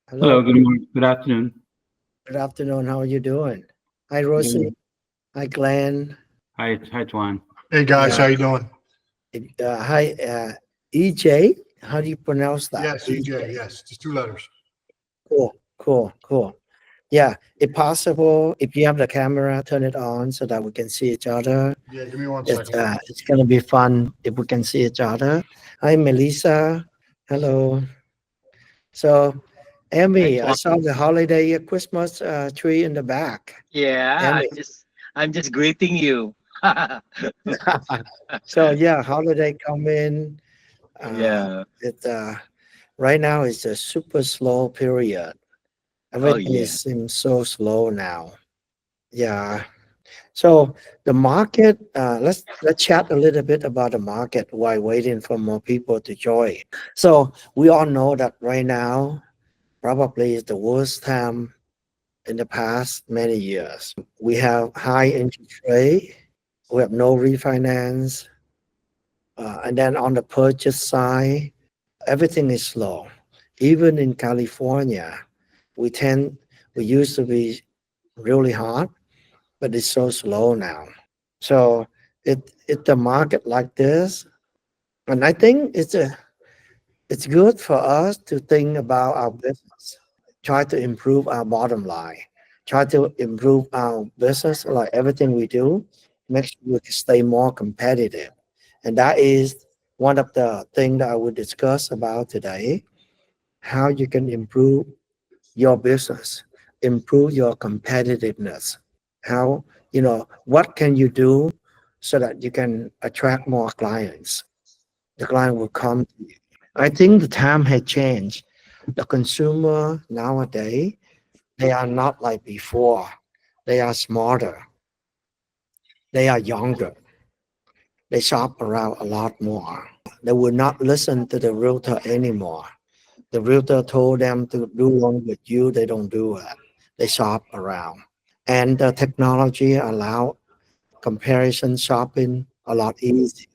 Hello, Hello, good morning, good afternoon. good afternoon. How are you doing? Hi, Rosie. Mm. Hi, Glenn. Hi, Tuan. Hey guys, Yeah. how you doing? Hi, EJ. How do you pronounce that? Yes, EJ. EJ. Yes, just two letters. Cool. Yeah, if possible, if you have the camera, turn it on so that we can see each other. Yeah, give me one It's second. it's gonna be fun if we can see each other. Hi, Melissa. Hello. So, Hi, Emmy, I Tuan. saw the holiday Christmas tree in the back. Yeah, Emmy. I'm just greeting you. So yeah, holiday coming. Yeah. It right now is a super slow period. Oh Everything yeah. is seems so slow now. Yeah. So the market. Let's chat a little bit about the market while waiting for more people to join. So we all know that right now probably is the worst time in the past many years. We have high interest rate. We have no refinance. And then on the purchase side, everything is slow. Even in California, we tend we used to be really hot, but it's so slow now. So it's a market like this, and I think it's good for us to think about our business, try to improve our bottom line, try to improve our business, like everything we do, make sure we can stay more competitive. And that is one of the things that I would discuss about today, how you can improve your business, improve your competitiveness. How, what can you do so that you can attract more clients? The client will come to you. I think the time had changed. The consumer nowadays, they are not like before. They are smarter. They are younger. They shop around a lot more. They will not listen to the realtor anymore. The realtor told them to do loan with you. They don't do it. They shop around. And the technology allow comparison shopping a lot easier,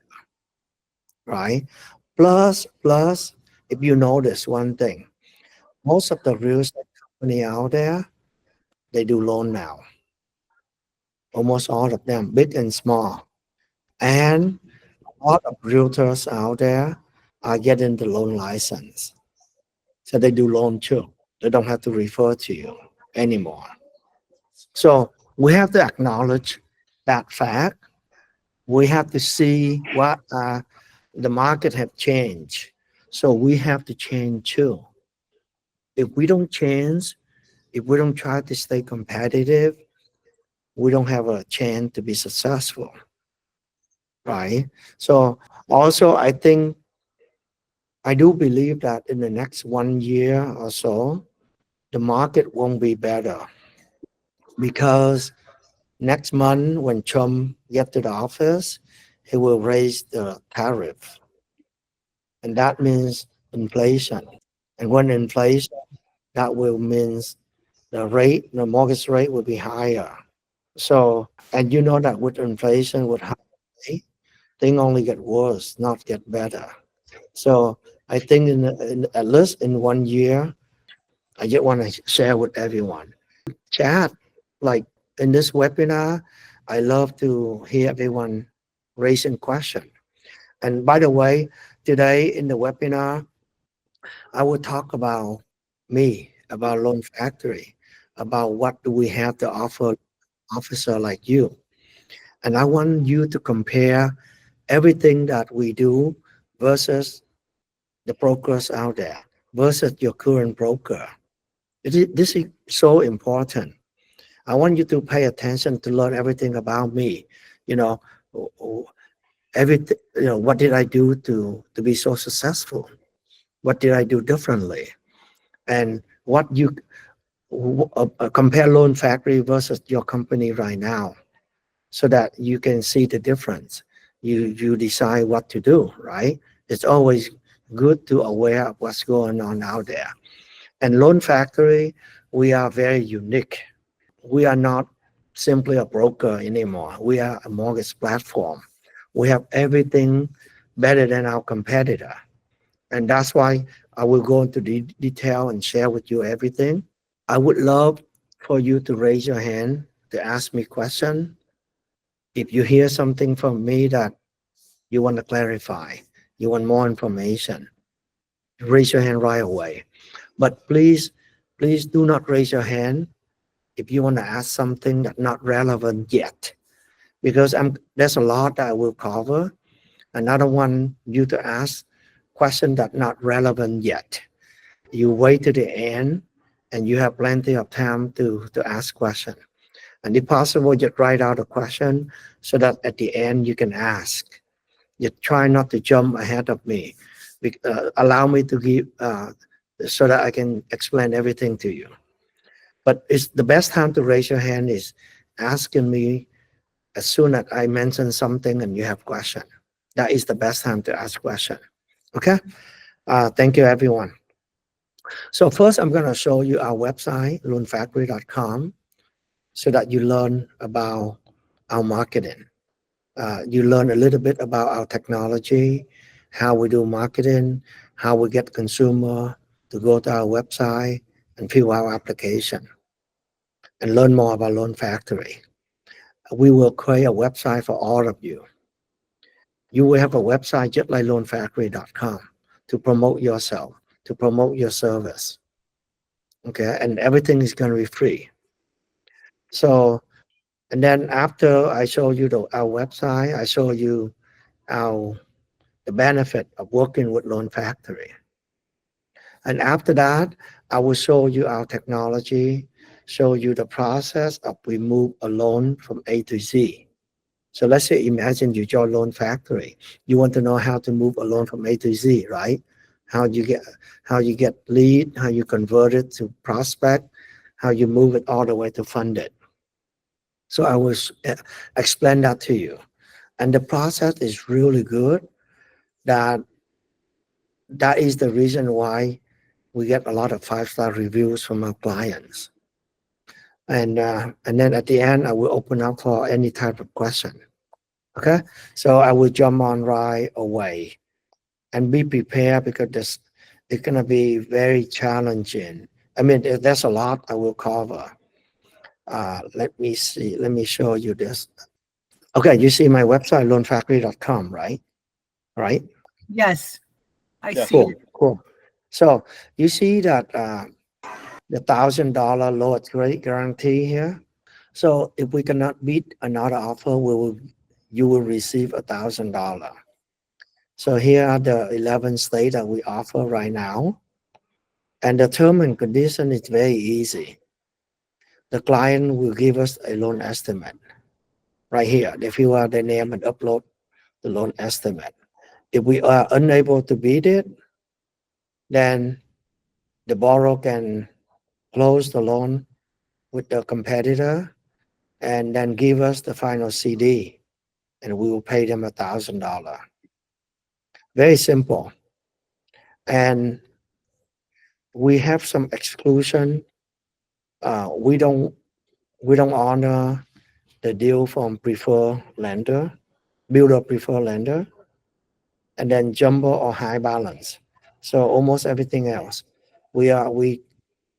right? Plus, if you notice one thing, most of the real estate company out there, they do loan now. Almost all of them, big and small. And a lot of realtors out there are getting the loan license. So they do loan too. They don't have to refer to you anymore. So we have to acknowledge that fact. We have to see what the market have changed. So we have to change too. If we don't change, if we don't try to stay competitive, we don't have a chance to be successful, right? So also, I think I do believe that in the next 1 year or so, the market won't be better because next month when Trump get to the office, he will raise the tariff, and that means inflation. And when inflation, that will means the mortgage rate will be higher. So, and you know that with inflation, with high rate, thing only get worse, not get better. So I think at least in 1 year, I just want to share with everyone. Chat, like in this webinar, I love to hear everyone raising question. And by the way, today in the webinar, I will talk about me, about Loan Factory, about what do we have to offer officer like you. And I want you to compare everything that we do versus the brokers out there, versus your current broker. This is so important. I want you to pay attention to learn everything about me. You know, everything. What did I do to be so successful? What did I do differently? And what you compare Loan Factory versus your company right now, so that you can see the difference. You decide what to do, right? It's always good to aware of what's going on out there. And Loan Factory, we are very unique. We are not simply a broker anymore. We are a mortgage platform. We have everything better than our competitor. And that's why I will go into detail and share with you everything. I would love for you to raise your hand to ask me question. If you hear something from me that you want to clarify, you want more information, raise your hand right away. But please do not raise your hand if you want to ask something that's not relevant yet, because there's a lot that I will cover, and I don't want you to ask questions that not relevant yet. You wait to the end, and you have plenty of time to ask questions. And if possible, just write out a question so that at the end you can ask. You try not to jump ahead of me. Allow me to give so that I can explain everything to you. But it's the best time to raise your hand is asking me as soon as I mention something and you have question. That is the best time to ask question. Okay. Thank you, everyone. So first, I'm going to show you our website, loanfactory.com, so that you learn about our marketing. You learn a little bit about our technology, how we do marketing, how we get consumer to go to our website and fill our application, and learn more about Loan Factory. We will create a website for all of you. You will have a website just like loanfactory.com to promote yourself, to promote your service. Okay, and everything is going to be free. So, and then after I show you our website, I show you the benefit of working with Loan Factory. And after that, I will show you our technology, show you the process of we move a loan from A to Z. So let's say, imagine you join Loan Factory. You want to know how to move a loan from A to Z, right? How you get lead, how you convert it to prospect, how you move it all the way to funded. So I will explain that to you. And the process is really good. That is the reason why we get a lot of 5-star reviews from our clients. And then at the end, I will open up for any type of question. Okay, so I will jump on right away, and be prepared because it's gonna be very challenging. I mean, there's a lot I will cover. Let me see. Let me show you this. Okay, you see my website, loanfactory.com, right? Right? Yes, I Yeah. see it. Cool. So you see that the $1,000 loan credit guarantee here. So if we cannot beat another offer, you will receive $1,000. So here are the 11 states that we offer right now. And the term and condition is very easy. The client will give us a loan estimate right here. They fill out their name and upload the loan estimate. If we are unable to beat it, then the borrower can close the loan with the competitor and then give us the final CD, and we will pay them $1,000. Very simple. And we have some exclusion. We don't honor the deal from preferred lender, builder preferred lender, and then jumbo or high balance. So almost everything else, we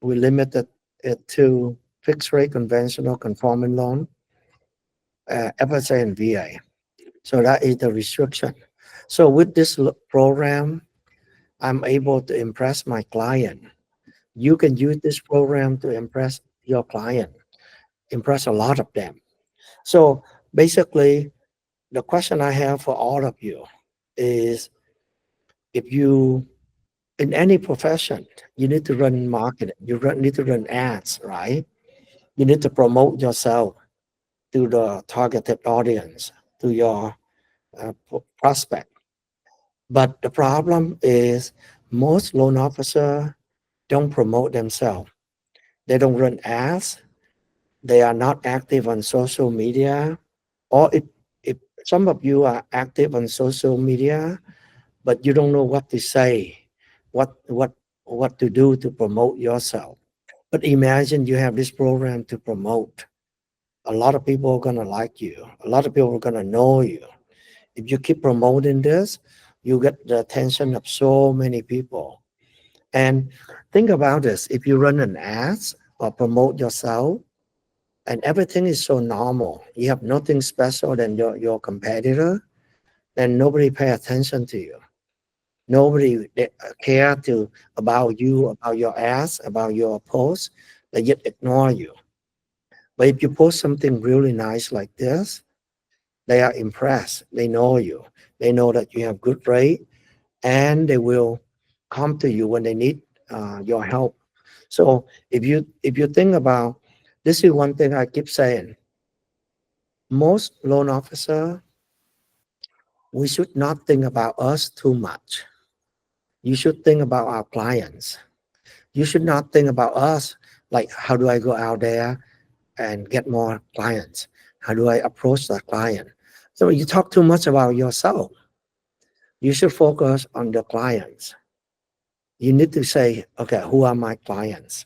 limited it to fixed rate, conventional, conforming loan, FSA and VA. So that is the restriction. So with this program, I'm able to impress my client. You can use this program to impress your client, impress a lot of them. So basically, the question I have for all of you is, if you, in any profession, you need to run marketing, need to run ads, right? You need to promote yourself to the targeted audience, to your prospect. But the problem is most loan officers don't promote themselves. They don't run ads. They are not active on social media. Or if some of you are active on social media, but you don't know what to say, what to do to promote yourself. But imagine you have this program to promote. A lot of people are going to like you. A lot of people are going to know you. If you keep promoting this, you get the attention of so many people. And think about this: if you run an ads or promote yourself, and everything is so normal, you have nothing special than your competitor, then nobody pay attention to you. Nobody care to about you, about your ads, about your post. They just ignore you. But if you post something really nice like this, they are impressed. They know you. They know that you have good rate, and they will come to you when they need your help. So if you think about, this is one thing I keep saying: most loan officer, we should not think about us too much. You should think about our clients. You should not think about us like, how do I go out there and get more clients? How do I approach that client? So you talk too much about yourself. You should focus on the clients. You need to say, okay, who are my clients?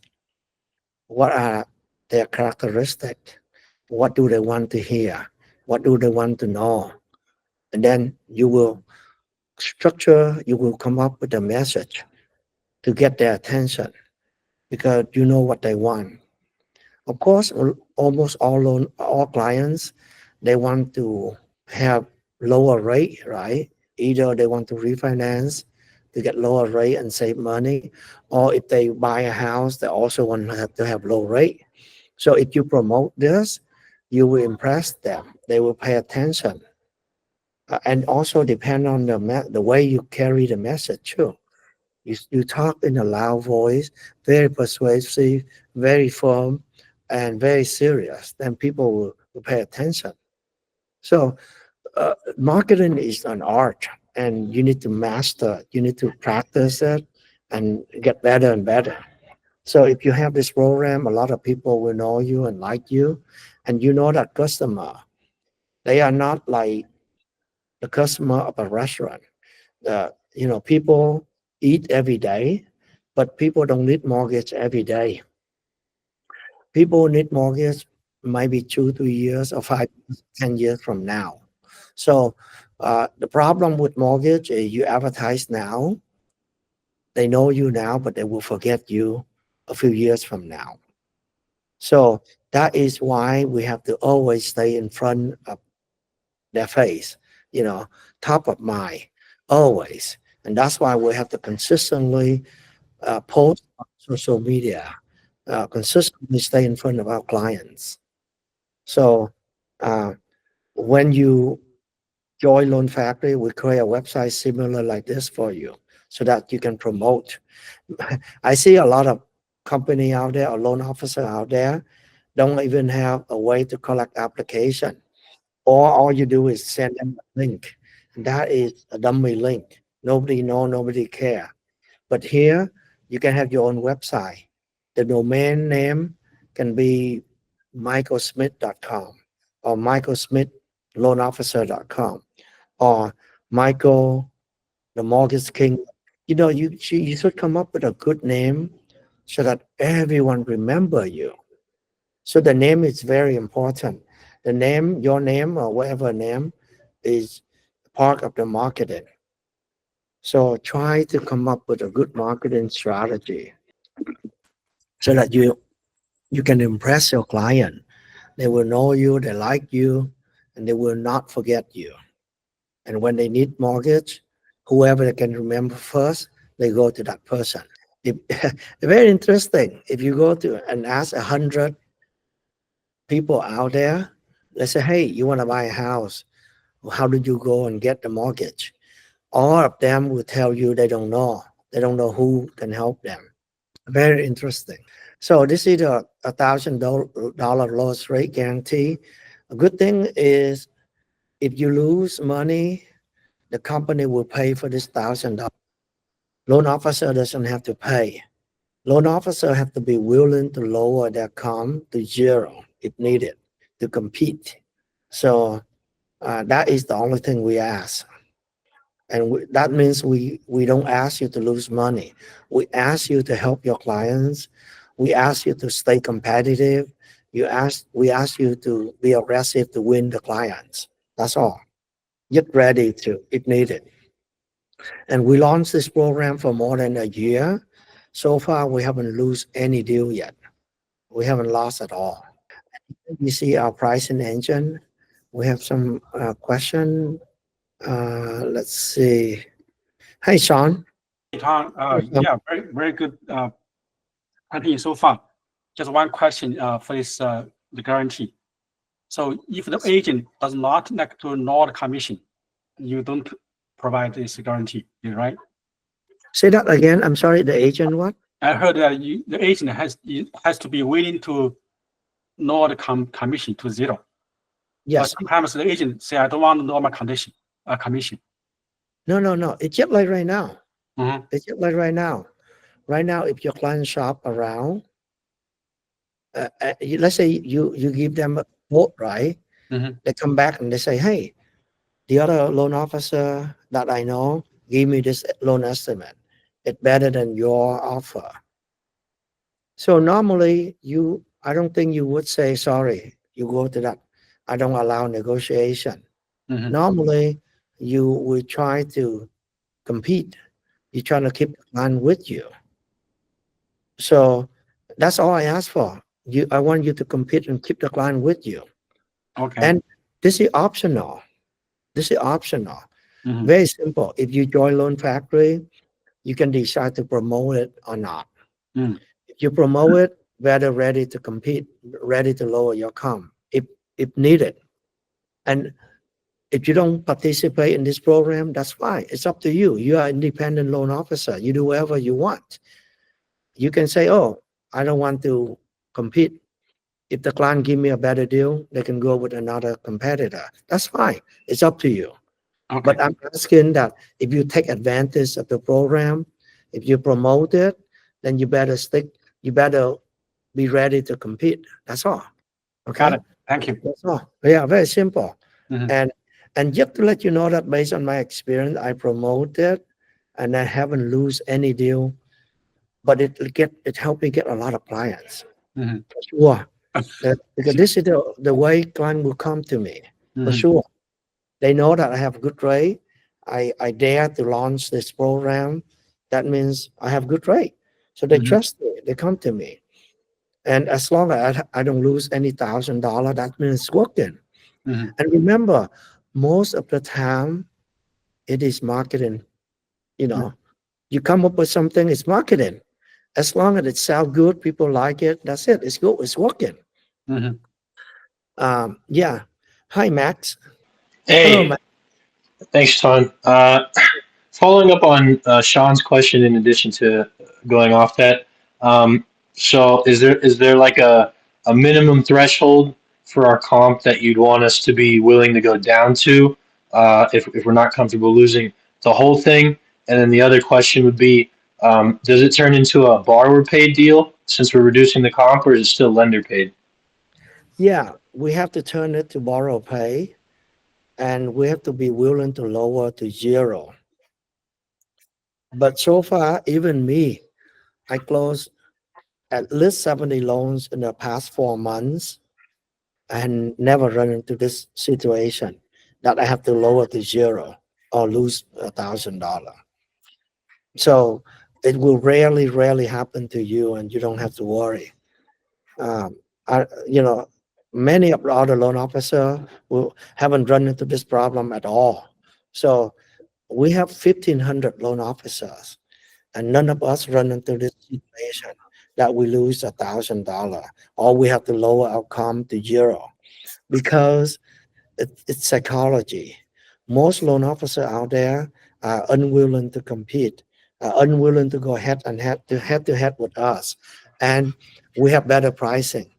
What are their characteristics? What do they want to hear? What do they want to know? And then you will you will come up with a message to get their attention, because you know what they want. Of course, almost all clients, they want to have lower rate, right? Either they want to refinance to get lower rate and save money, or if they buy a house, they also want to have low rate. So if you promote this, you will impress them. They will pay attention, and also depend on the way you carry the message too. You talk in a loud voice, very persuasive, very firm, and very serious. Then people will pay attention. So marketing is an art, and you need to master it. You need to practice it and get better and better. So if you have this program, a lot of people will know you and like you, and you know that customer. They are not like the customer of a restaurant. People eat every day, but people don't need mortgage every day. People need mortgage maybe 2 3 years or 5 10 years from now. So the problem with mortgage is you advertise now, they know you now, but they will forget you a few years from now. So that is why we have to always stay in front of their face, top of mind, always. And that's why we have to consistently post on social media, consistently stay in front of our clients. So uh, when you join Loan Factory, we create a website similar like this for you so that you can promote. I see a lot of company out there, or loan officer out there, don't even have a way to collect application. Or all you do is send them a link. And that is a dummy link. Nobody know, nobody care. But here, you can have your own website. The domain name can be michaelsmith.com or michaelsmithloanofficer.com or Michael the Mortgage King. You should come up with a good name so that everyone remember you. So the name is very important. The name, your name or whatever name, is part of the marketing. So try to come up with a good marketing strategy so that you can impress your client. They will know you, they like you, and they will not forget you. And when they need mortgage, whoever they can remember first, they go to that person. Very interesting. If you go to and ask 100 people out there, they say, hey, you want to buy a house? How did you go and get the mortgage? All of them will tell you they don't know. They don't know who can help them. Very interesting. So this is a $1,000 loss rate guarantee. A good thing is if you lose money, the company will pay for this $1,000. Loan officer doesn't have to pay. Loan officer have to be willing to lower their com to zero if needed to compete. So that is the only thing we ask. And that means we don't ask you to lose money. We ask you to help your clients. We ask you to stay competitive. We ask you to be aggressive to win the clients. That's all. Get ready to if needed. And we launched this program for more than a year. So far, we haven't lose any deal yet. We haven't lost at all. You see our pricing engine. We have some question. Let's see. Hey, Sean. Tom, yeah, very good presentation so far. Just one question for this the guarantee. So if the agent does not like to ignore the commission, you don't provide this guarantee, right? Say that again. I'm sorry. The agent what? I heard that the agent has to be willing to lower the commission to zero. Yes. But sometimes the agent say, I don't want to lower my commission. No. It's just like right now. Mhm. It's just like right now. Right now, if your client shop around, let's say you give them a quote, right? Mhm. They come back and they say, hey, the other loan officer that I know gave me this loan estimate. It's better than your offer. So normally I don't think you would say, sorry, you go to that. I don't allow negotiation. Mhm. Normally you will try to compete. You're trying to keep the client with you. So that's all I ask for. I want you to compete and keep the client with you. Okay. And this is optional. This is optional. Mhm. Very simple. If you join Loan Factory, you can decide to promote it or not. Mm. If you promote it, better ready to compete, ready to lower your comp if needed. And if you don't participate in this program, that's fine. It's up to you. You are an independent loan officer. You do whatever you want. You can say, oh, I don't want to compete. If the client give me a better deal, they can go with another competitor. That's fine. It's up to you. Okay. But I'm asking that if you take advantage of the program, if you promote it, then you better be ready to compete. That's all. Okay. Got it. Thank you. That's all. Yeah, very simple. Mhm. And just to let you know that based on my experience, I promoted and I haven't lose any deal, but it helped me get a lot of clients. Mhm. For sure. Because this is the way client will come to me. For Mhm. sure. They know that I have good rate. I dare to launch this program. That means I have good rate. So they Mhm. trust me. They come to me. And as long as I don't lose any $1,000, that means it's working. Mhm. And remember, most of the time, it is marketing. You know, you come up with something, it's marketing. As long as it sells good, people like it, that's it. It's good. It's working. Mhm. Yeah. Hi, Max. Hello, Hey, Max. thanks, Ton. Following up on Sean's question, in addition to going off that, so is there like a minimum threshold for our comp that you'd want us to be willing to go down to if we're not comfortable losing the whole thing? And then the other question would be, does it turn into a borrower paid deal since we're reducing the comp, or is it still lender paid? Yeah, we have to turn it to borrow pay, and we have to be willing to lower to zero. But so far, even me, I closed at least 70 loans in the past 4 months and never run into this situation that I have to lower to zero or lose $1,000. So it will rarely happen to you, and you don't have to worry. Um, Many of the other loan officers haven't run into this problem at all. So we have 1,500 loan officers, and none of us run into this situation that we lose $1,000 or we have to lower our comp to zero, because it's psychology. Most loan officers out there are unwilling to compete, are unwilling to go head to head with us, and we have better pricing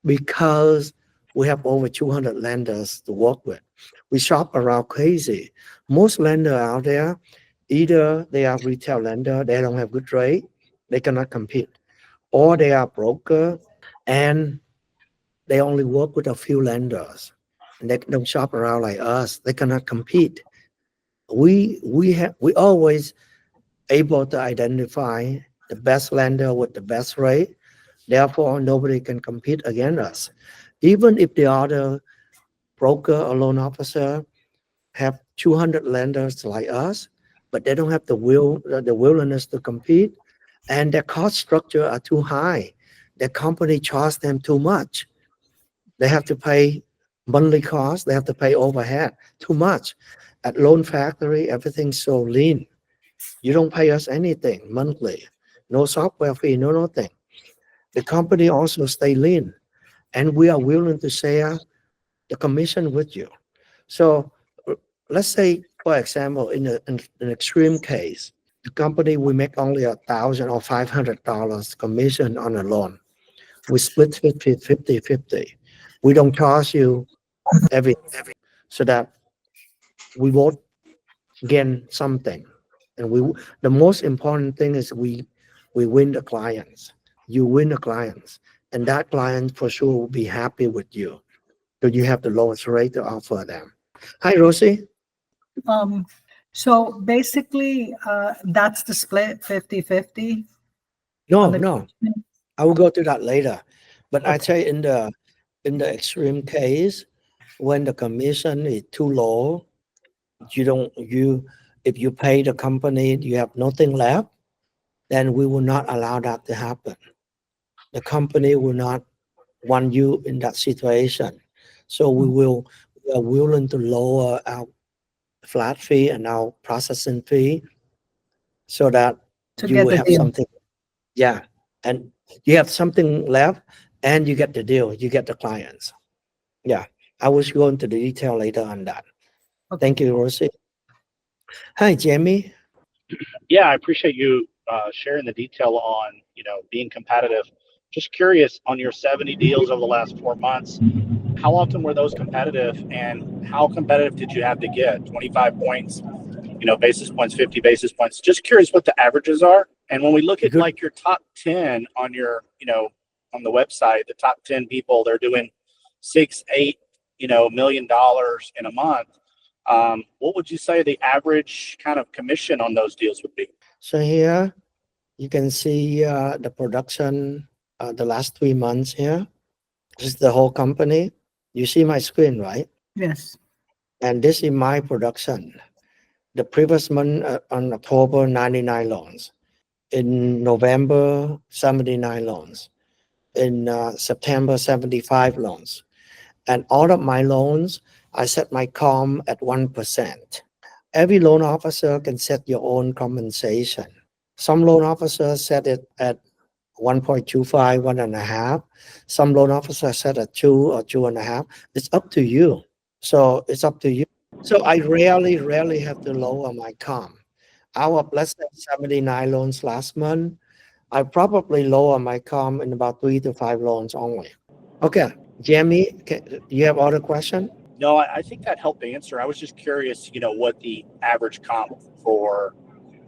because we have over 200 lenders to work with. We shop around crazy. Most lenders out there, either they are retail lender, they don't have good rate, they cannot compete, or they are broker and they only work with a few lenders and they don't shop around like us. They cannot compete. We always able to identify the best lender with the best rate. Therefore, nobody can compete against us. Even if the other broker or loan officer have 200 lenders like us, but they don't have the willingness to compete, and their cost structure are too high. The company charge them too much. They have to pay monthly costs. They have to pay overhead too much. At Loan Factory, everything's so lean. You don't pay us anything monthly. No software fee, no nothing. The company also stay lean, and we are willing to share the commission with you. So let's say, for example, in an extreme case, the company will make only $1,000 or $500 commission on a loan. We split 50-50. We don't charge you every so that we both gain something. And the most important thing is we win the clients. You win the clients, and that client for sure will be happy with you. So you have the lowest rate to offer them. Hi, Rosie. So basically, that's the split 50-50. No. I will go to that later. But I Okay. tell you, in the extreme case, when the commission is too low, if you pay the company, you have nothing left, then we will not allow that to happen. The company will not want you in that situation. So we are willing to lower our flat fee and our processing fee so that To you get will the have deal. something. Yeah. And you have something left and you get the deal, you get the clients. Yeah. I will go into the detail later on that. Okay. Thank you, Rosie. Hi, Jamie. Yeah, I appreciate you sharing the detail on, being competitive. Just curious, on your 70 deals over the last 4 months, how often were those competitive, and how competitive did you have to get? 25 points, basis points, 50 basis points. Just curious what the averages are. And when we look at Good. like your top 10 on your, on the website, the top 10 people, they're doing $6-8 million in a month. What would you say the average kind of commission on those deals would be? So here you can see the production the last 3 months here. This is the whole company. You see my screen, right? Yes. And this is my production. The previous month on October, 99 loans. In November, 79 loans. In September, 75 loans. And all of my loans, I set my COM at 1%. Every loan officer can set your own compensation. Some loan officers set it at 1.25, 1.5. Some loan officers set at 2 or 2.5. It's up to you. So it's up to you. So I rarely have to lower my COM. Out of, let's say, 79 loans last month, I probably lower my COM in about 3 to 5 loans only. Okay, Jamie, you have other question? No, I think that helped answer. I was just curious, what the average comp for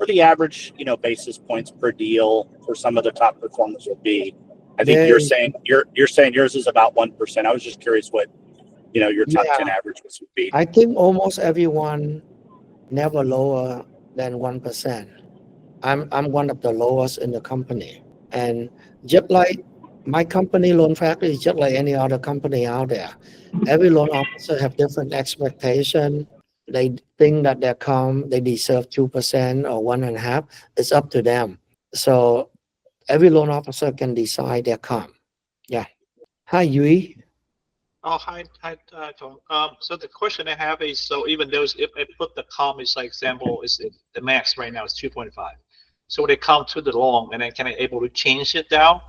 the average, basis points per deal for some of the top performers would be. I think you're saying yours is about 1%. I was just curious what, your top 10 averages would be. I think almost everyone never lower than 1%. I'm one of the lowest in the company. And just like my company, Loan Factory, is just like any other company out there. Every loan officer have different expectation. They think that their COM, they deserve 2% or 1.5. It's up to them. So every loan officer can decide their COM. Yeah. Hi, Yui. Oh, hi, Tom. So the question I have is, so even though if I put the COM as like example, is the max right now is 2.5. So when it comes to the loan, and then can I able to change it down?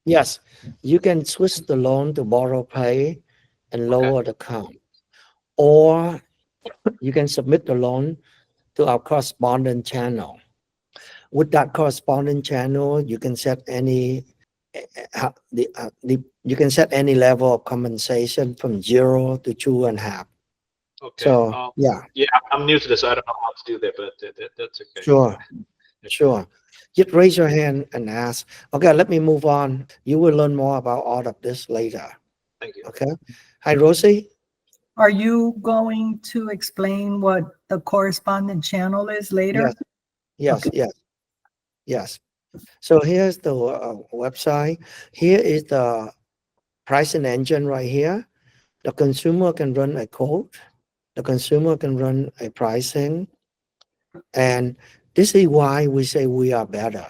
Yes, you can switch the loan to borrow pay and lower the COM. Or you can submit the loan to our correspondent channel. With that correspondent channel, you can set any you can set any level of compensation from 0 to 2.5. Okay. So yeah, I'm new to this, so I don't know how to do that, but that's okay. Sure. Just raise your hand and ask. Okay, let me move on. You will learn more about all of this later. Thank you. Okay. Hi, Rosie. Are you going to explain what the correspondent channel is later? Yes. Okay. Yes. So here's the website. Here is the pricing engine right here. The consumer can run a quote. The consumer can run a pricing. And this is why we say we are better.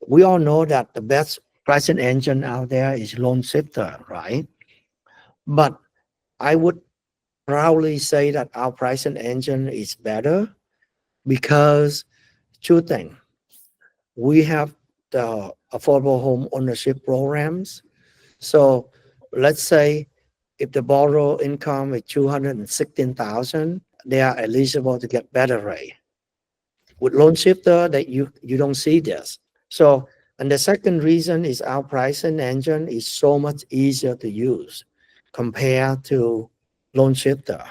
we all know that the best pricing engine out there is Loan Shifter, right? But I would proudly say that our pricing engine is better because two things. We have the affordable home ownership programs. So let's say if the borrower income is 216,000, they are eligible to get better rate. With Loan Shifter, that you don't see this. So, and the second reason is our pricing engine is so much easier to use compared to Loan Shifter.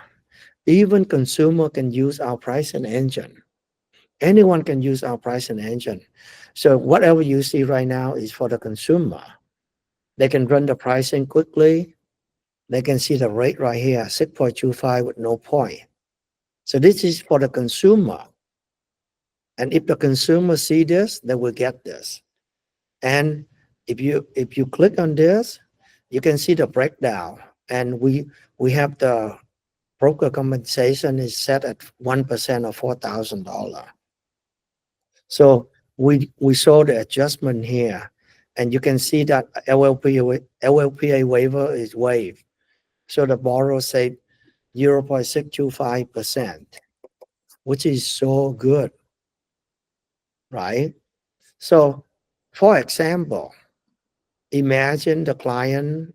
Even consumer can use our pricing engine. Anyone can use our pricing engine. So whatever you see right now is for the consumer. They can run the pricing quickly. They can see the rate right here, 6.25 with no point. So this is for the consumer. And if the consumer see this, they will get this. And if you click on this, you can see the breakdown. And we have the broker compensation is set at 1% of $4,000. So we saw the adjustment here, and you can see that LLPA waiver is waived. So the borrower saved 0.625%, which is so good, right? So for example, imagine the client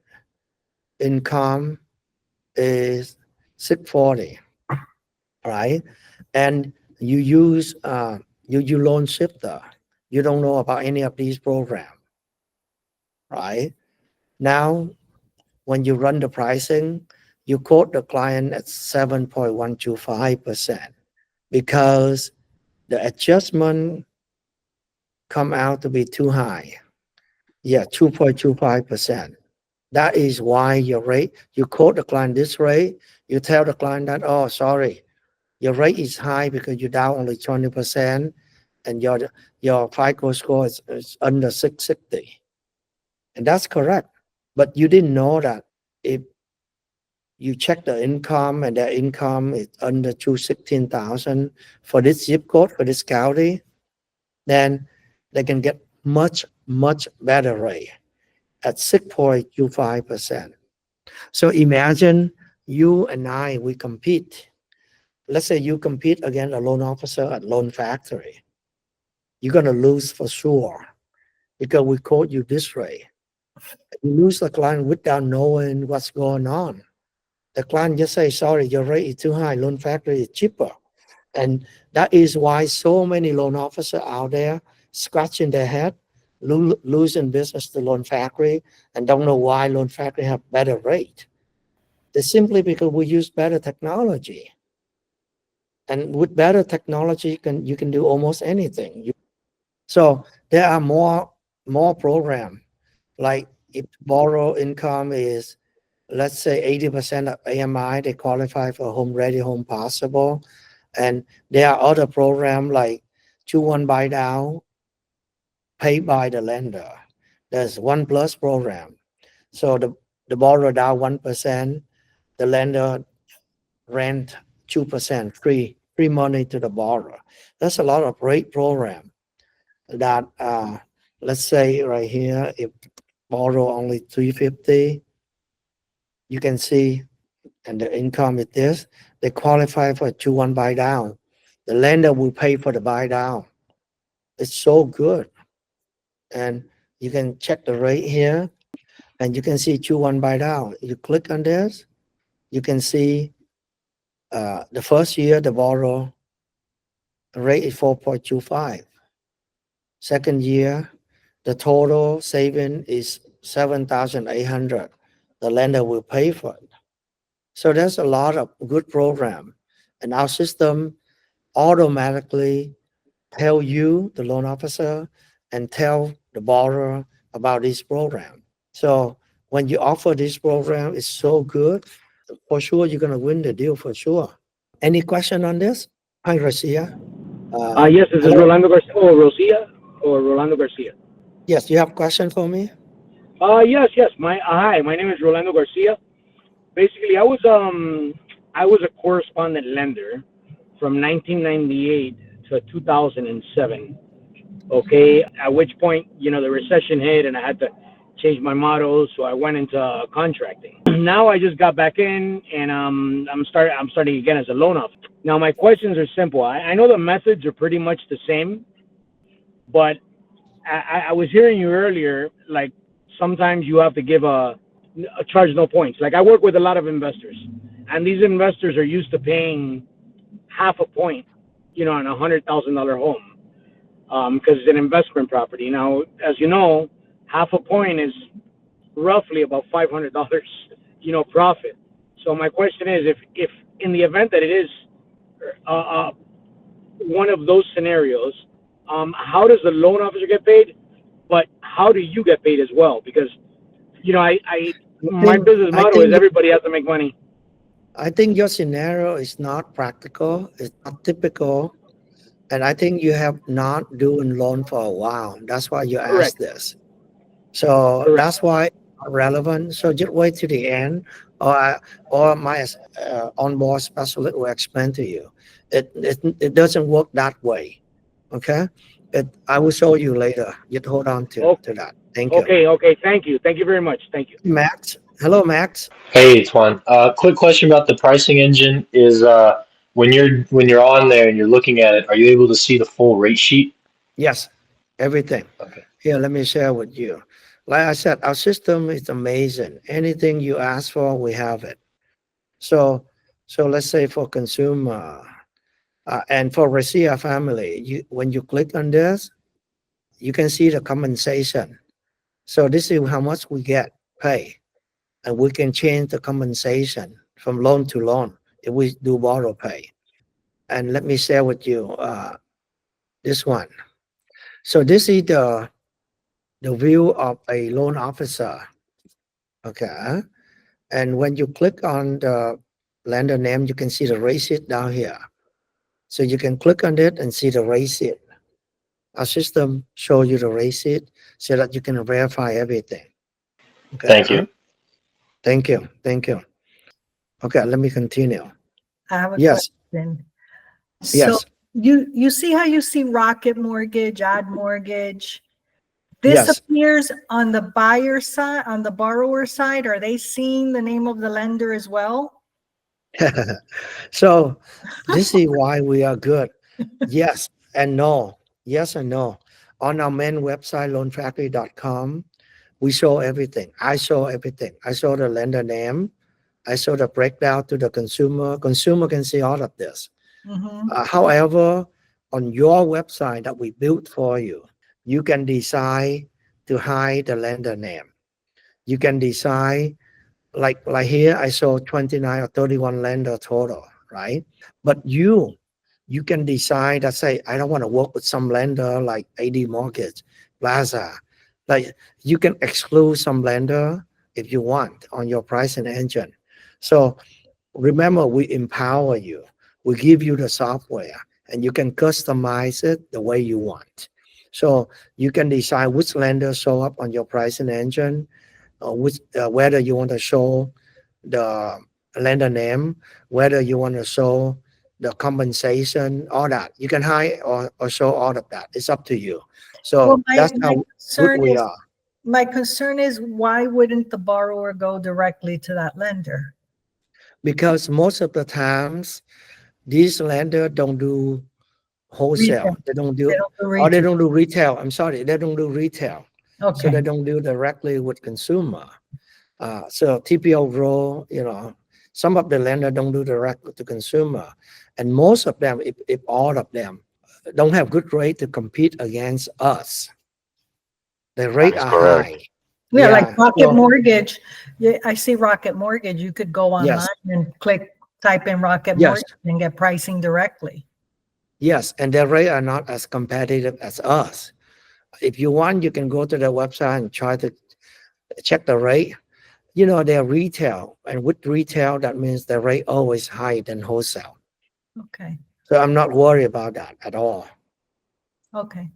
income is 640, right? And you use you Loan Shifter. You don't know about any of these programs, right? Now, when you run the pricing, you quote the client at 7.125% because the adjustment come out to be too high. Yeah, 2.25%. That is why your rate, you quote the client this rate, you tell the client that, oh, sorry, your rate is high because you're down only 20% and your FICO score is under 660. And that's correct. But you didn't know that if you check the income and their income is under 216,000 for this zip code, for this county, then they can get much, much better rate at 6.25%. So imagine you and I, we compete. Let's say you compete against a loan officer at Loan Factory. You're going to lose for sure because we quote you this rate. You lose the client without knowing what's going on. The client just say, sorry, your rate is too high. Loan Factory is cheaper. And that is why so many loan officers out there scratching their head, losing business to Loan Factory, and don't know why Loan Factory have better rate. It's simply because we use better technology. And with better technology, you can do almost anything. So there are more programs. Like if borrow income is, let's say 80% of AMI, they qualify for Home Ready, Home Possible. And there are other programs like 2-1 buy down, paid by the lender. There's 1+ program. So the borrower down 1%, the lender rent 2%, free money to the borrower. That's a lot of great program that let's say right here, if borrow only 350, you can see, and the income is this, they qualify for 2-1 buy down. The lender will pay for the buy down. It's so good. And you can check the rate here, and you can see 2-1 buy down. You click on this, you can see the first year the borrow rate is 4.25. Second year, the total saving is 7,800. The lender will pay for it. So there's a lot of good program, and our system automatically tell you, the loan officer, and tell the borrower about this program. So when you offer this program, it's so good. For sure, you're going to win the deal for sure. Any question on this? Hi, Rosia. Yes, this is Rolando Garcia or Rolando Garcia. Yes, you have a question for me? Yes. Hi, my name is Rolando Garcia. Basically, I was a correspondent lender from 1998 to 2007, Okay, at which point, you know, the recession hit and I had to change my model, so I went into contracting. Now I just got back in, and I'm starting again as a loan officer. Now my questions are simple. I know the methods are pretty much the same, but I was hearing you earlier, like sometimes you have to give a charge no points. Like I work with a lot of investors, and these investors are used to paying half a point, you know, on $100,000 home, because it's an investment property. Now, as you know, half a point is roughly about $500, you know, profit. So my question is, if in the event that it is one of those scenarios, how does the loan officer get paid? But how do you get paid as well? Because, you know, my business model is everybody has to make money. I think your scenario is not practical. It's not typical. And I think you have not doing loan for a while. That's why you asked this. So Correct. that's why it's not relevant. So just wait to the end, or my onboard specialist will explain to you. It doesn't work that way. Okay? I will show you later. Just hold on to that. Thank you. Okay. Thank you. Thank you very much. Thank you. Max. Hello, Max. Hey, Thuan. Quick question about the pricing engine is when you're on there and you're looking at it, are you able to see the full rate sheet? Yes, everything. Okay. Here, let me share with you. Like I said, our system is amazing. Anything you ask for, we have it. So let's say for consumer and for Resia family, when you click on this, you can see the compensation. So this is how much we get pay, and we can change the compensation from loan to loan if we do borrow pay. And let me share with you this one. So this is the view of a loan officer. Okay. And when you click on the lender name, you can see the rate sheet down here. So you can click on it and see the rate sheet. Our system show you the rate sheet so that you can verify everything. Okay. Thank you. Thank you. Thank you. Okay, let me continue. I have a Yes. question. So Yes. you see how you see Rocket Mortgage, Add Mortgage? This Yes. appears on the buyer side, on the borrower side. Are they seeing the name of the lender as well? So this is why we are good. Yes and no. Yes and no. On our main website, loanfactory.com, we show everything. I show everything. I show the lender name. I show the breakdown to the consumer. Consumer can see all of this. However, on your website that we built for you, you can decide to hide the lender name. You can decide, like here, I show 29 or 31 lender total, right? But you can decide that say, I don't want to work with some lender like AD Mortgage, Plaza. Like you can exclude some lender if you want on your pricing engine. So remember, we empower you. We give you the software and you can customize it the way you want. So you can decide which lender show up on your pricing engine, whether you want to show the lender name, whether you want to show the compensation, all that. You can hide or show all of that. It's up to you. So Well, that's how good we are. My concern is, why wouldn't the borrower go directly to that lender? Because most of the times, these lenders don't do wholesale. Retail. They don't do, They don't do or they retail. don't do retail. I'm sorry, they don't do retail. So Okay. they don't do directly with consumer. So TPO role, some of the lender don't do direct to consumer, and most of them, if all of them, don't have good rate to compete against us. The rate are high. Yeah, like Rocket so- Mortgage. Yeah, I see Rocket Mortgage. You could go online Yes. and type in Rocket Yes. Mortgage and get pricing directly. Yes, and their rate are not as competitive as us. If you want, you can go to their website and try to check the rate. They're retail, and with retail, that means the rate always higher than wholesale. Okay. So I'm not worried about that at all. Okay.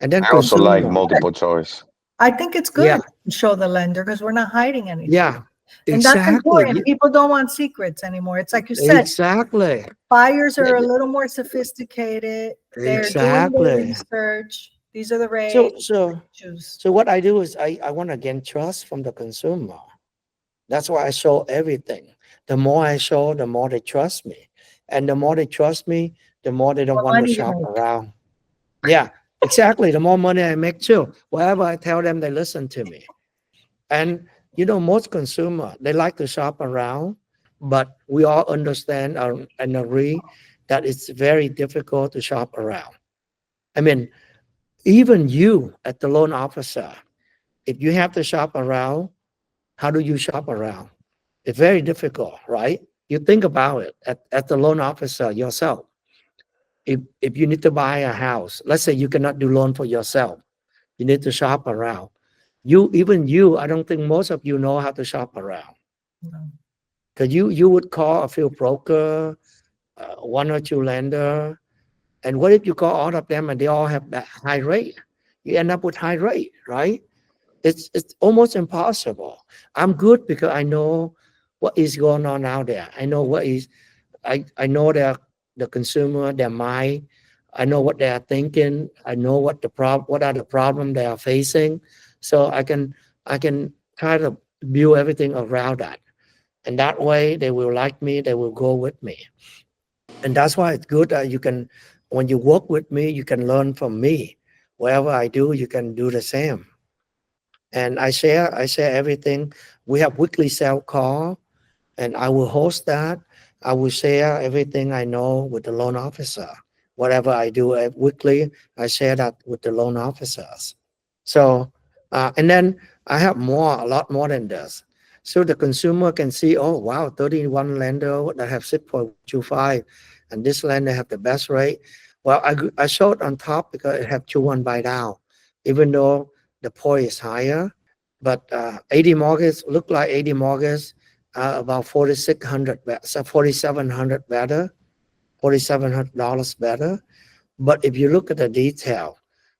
And then I also like consumer. multiple choice. I think it's good Yeah. to show the lender because we're not hiding anything. Yeah, And that's important. exactly. People don't want secrets anymore. It's like you said, Exactly. buyers are a little more sophisticated. They're doing their Exactly. research. These are the rates. Choose. So what I do is I want to gain trust from the consumer. That's why I show everything. The more I show, the more they trust me. And the more they trust me, the more they don't More want to money you shop make. around. Yeah, exactly. The more money I make too. Whatever I tell them, they listen to me. And most consumer, they like to shop around, but we all understand and agree that it's very difficult to shop around. I mean, even you at the loan officer, if you have to shop around, how do you shop around? It's very difficult, right? You think about it at the loan officer yourself. If you need to buy a house, let's say you cannot do loan for yourself, you need to shop around. I don't think most of you know how to shop around. No. Because you would call a few broker, one or two lender, and what if you call all of them and they all have that high rate? You end up with high rate, right? It's almost impossible. I'm good because I know what is going on out there. I know I know the consumer, their mind. I know what they are thinking. I know what are the problems they are facing. So I can try to build everything around that. And that way they will like me, they will go with me. And that's why it's good that when you work with me, you can learn from me. Whatever I do, you can do the same. And I share everything. We have weekly sales call, and I will host that. I will share everything I know with the loan officer. Whatever I do weekly, I share that with the loan officers. So, and then I have a lot more than this. So the consumer can see, oh, wow, 31 lender that have 6.25, and this lender have the best rate. Well, I showed on top because it have 2-1 buy down, even though the point is higher. But 80 mortgage look like 80 mortgage about 4,600, so 4,700 better, $4,700 better. But if you look at the detail,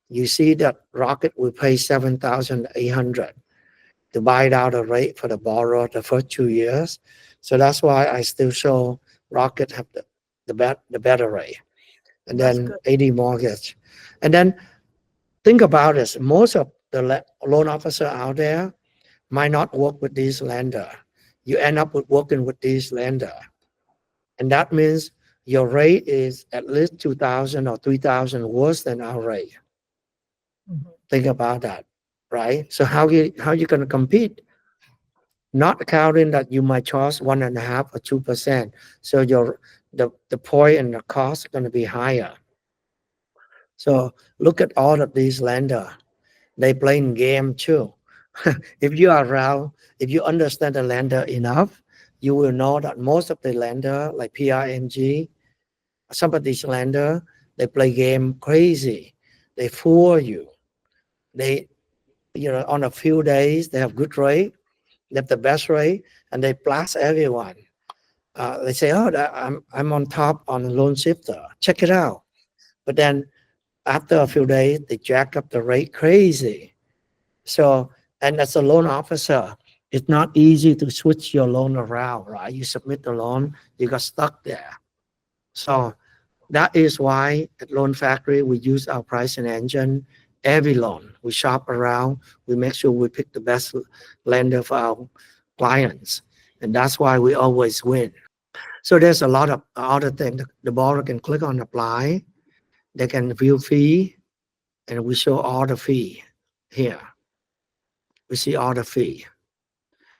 you see that Rocket will pay 7,800 to buy down the rate for the borrower the first 2 years. So that's why I still show Rocket have the better rate. And That's then good. 80 mortgage. And then think about this. Most of the loan officer out there might not work with this lender. You end up with working with this lender. And that means your rate is at least 2,000 or 3,000 worse than our rate. Mhm. Think about that, right? So how you going to compete? Not counting that you might charge 1.5% or 2%. So the point and the cost are going to be higher. So look at all of these lenders. They playing game too. If you are around, if you understand the lender enough, you will know that most of the lender, like PRMG, some of these lender, they play game crazy. They fool you. They, on a few days, they have good rate, they have the best rate, and they blast everyone. They say, oh, I'm on top on the loan shifter. Check it out. But then after a few days, they jack up the rate crazy. So, and as a loan officer, it's not easy to switch your loan around, right? You submit the loan, you got stuck there. So that is why at Loan Factory, we use our pricing engine. Every loan, we shop around, we make sure we pick the best lender for our clients. And that's why we always win. So there's a lot of other things. The borrower can click on apply, they can view fee, and we show all the fee here. We see all the fee.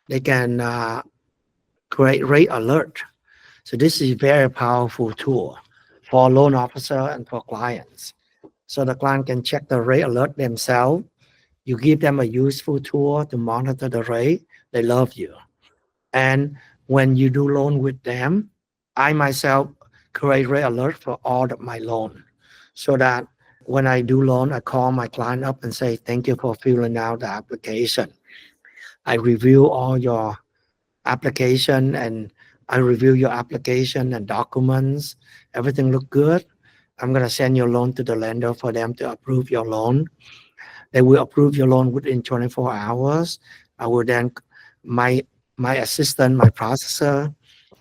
They can create rate alert. So this is a very powerful tool for loan officer and for clients. So the client can check the rate alert themselves. You give them a useful tool to monitor the rate. They love you. And when you do loan with them, I myself create rate alert for all of my loan, so that when I do loan, I call my client up and say, thank you for filling out the application. I review all your application and I review your application and documents. Everything look good. I'm going to send your loan to the lender for them to approve your loan. They will approve your loan within 24 hours. I will then, my assistant, my processor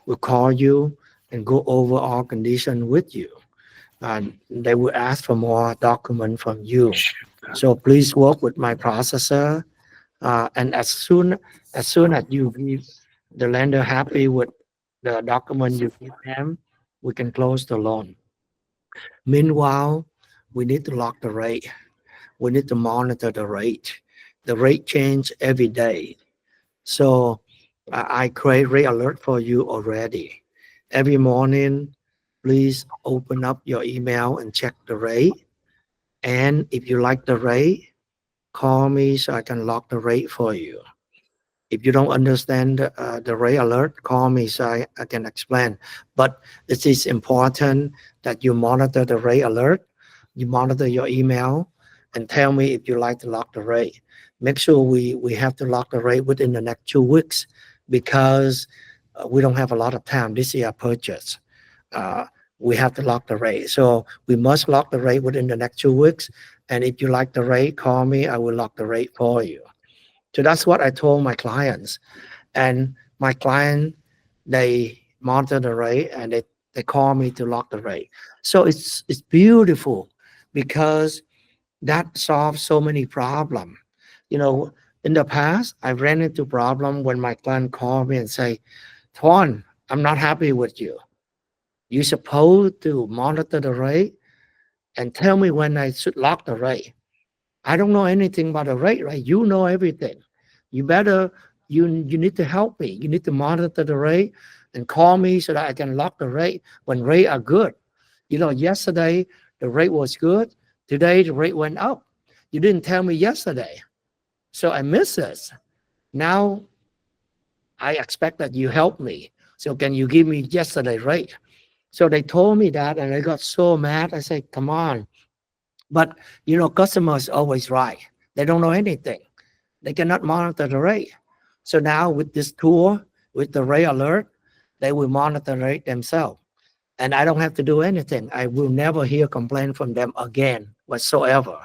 will call you and go over all conditions with you. and they will ask for more document from you. So please work with my processor, and as soon as you give the lender happy with the document you give them, we can close the loan. Meanwhile, we need to lock the rate. We need to monitor the rate. The rate change every day. So I create rate alert for you already. Every morning, please open up your email and check the rate. And if you like the rate, call me so I can lock the rate for you. If you don't understand the rate alert, call me so I can explain. But it is important that you monitor the rate alert, you monitor your email, and tell me if you like to lock the rate. Make sure we have to lock the rate within the next 2 weeks, because we don't have a lot of time. This is a purchase. We have to lock the rate. So we must lock the rate within the next 2 weeks. And if you like the rate, call me. I will lock the rate for you. So that's what I told my clients. And my client, they monitor the rate and they call me to lock the rate. So it's beautiful, because that solves so many problems. You know, in the past, I ran into problem when my client called me and say, Thuan, I'm not happy with you. You're supposed to monitor the rate and tell me when I should lock the rate. I don't know anything about the rate, right? You know everything. You need to help me. You need to monitor the rate and call me so that I can lock the rate when rates are good. You know, yesterday the rate was good. Today the rate went up. You didn't tell me yesterday. So I miss this. Now I expect that you help me. So can you give me yesterday's rate? So they told me that, and I got so mad. I said, come on. But, you know, customers always right. They don't know anything. They cannot monitor the rate. So now with this tool, with the rate alert, they will monitor the rate themselves. And I don't have to do anything. I will never hear complaint from them again whatsoever.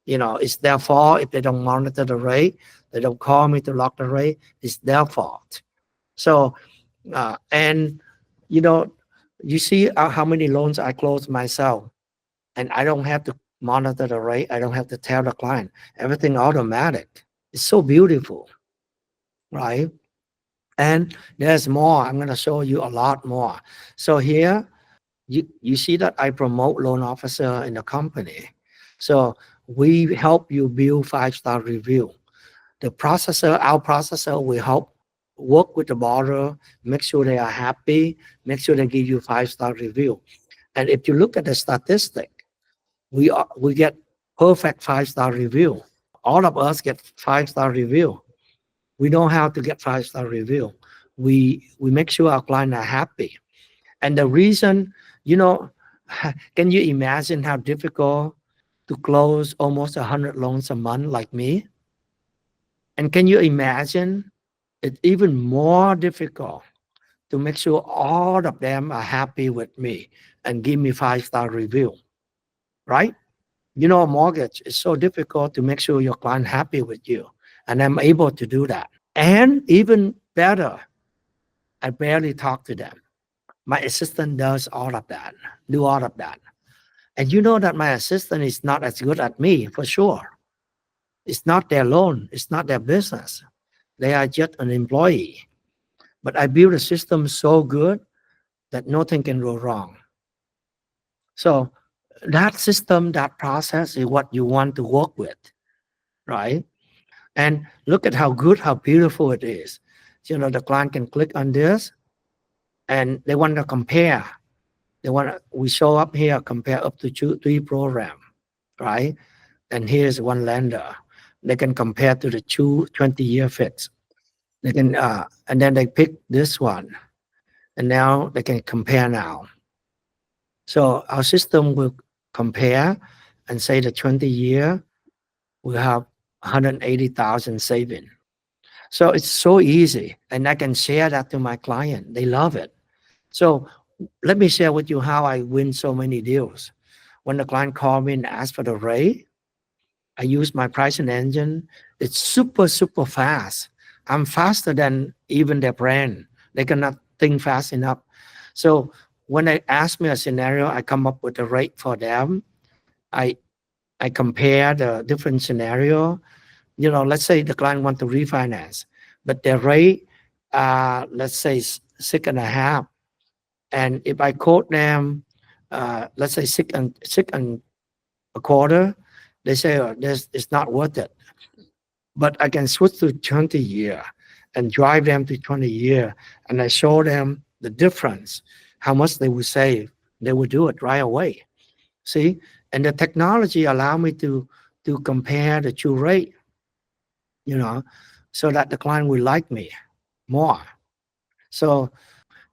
You know, it's their fault if they don't monitor the rate. They don't call me to lock the rate. It's their fault. So, and, you know, you see how many loans I close myself. And I don't have to monitor the rate. I don't have to tell the client. Everything automatic. It's so beautiful, right? And there's more. I'm going to show you a lot more. So here, you see that I promote loan officer in the company. So we help you build 5-star review. The processor, our processor will help work with the borrower, make sure they are happy, make sure they give you 5-star review. And if you look at the statistic, we get perfect 5-star review. All of us get 5-star review. We know how to get 5-star review. We make sure our clients are happy. And the reason, you know, can you imagine how difficult to close almost 100 loans a month like me? And can you imagine it's even more difficult to make sure all of them are happy with me and give me 5-star review, right? You know, a mortgage is so difficult to make sure your client happy with you. And I'm able to do that. And even better, I barely talk to them. My assistant does all of that, do all of that. And you know that my assistant is not as good at me, for sure. It's not their loan. It's not their business. They are just an employee. But I build a system so good that nothing can go wrong. So that system, that process is what you want to work with, right? And look at how good, how beautiful it is. You know, the client can click on this and they want to compare. We show up here, compare up to 3 programs, right? And here's one lender. They can compare to the 20-year fix. They can, and then they pick this one. And now they can compare now. So our system will compare and say the 20-year will have 180,000 saving. So it's so easy, and I can share that to my client. They love it. So let me share with you how I win so many deals. When the client called me and asked for the rate, I use my pricing engine. It's super, super fast. I'm faster than even their brand. They cannot think fast enough. So when they ask me a scenario, I come up with a rate for them. I compare the different scenario. You know, let's say the client want to refinance, but their rate, let's say 6.5, and if I quote them, let's say 6.25, they say, oh, this is not worth it. But I can switch to 20-year and drive them to 20-year, and I show them the difference, how much they will save. They will do it right away. See, and the technology allow me to compare the two rate, you know, so that the client will like me more. So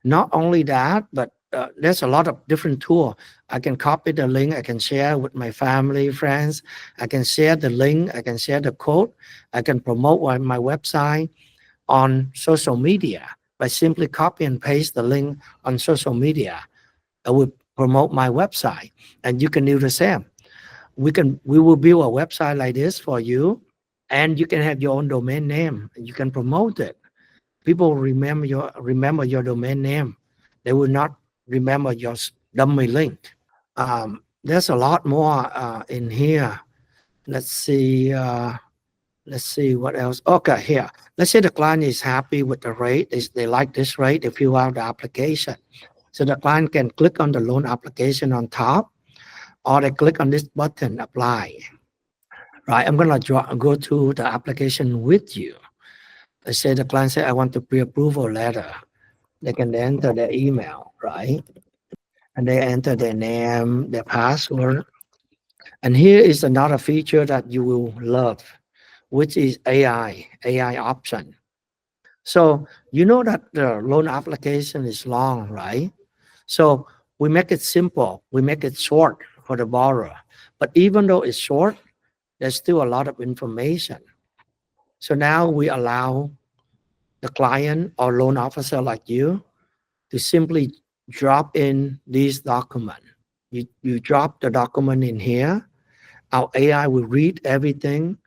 not only that, but there's a lot of different tools. I can copy the link. I can share with my family, friends. I can share the link. I can share the code. I can promote my website on social media by simply copy and paste the link on social media. I will promote my website, and you can do the same. We will build a website like this for you, and you can have your own domain name. And you can promote it. People remember your domain name. They will not remember your dummy link. There's a lot more in here. Let's see what else. Okay, here. Let's say the client is happy with the rate. They like this rate. They fill out the application. So the client can click on the loan application on top, or they click on this button, apply. Right, I'm gonna go to the application with you. Let's say the client said, I want the pre-approval letter. They can enter their email, right? And they enter their name, their password. And here is another feature that you will love, which is AI option. So you know that the loan application is long, right? So we make it simple. We make it short for the borrower. But even though it's short, there's still a lot of information. So now we allow the client or loan officer like you to simply drop in these documents. You drop the document in here. Our AI will read everything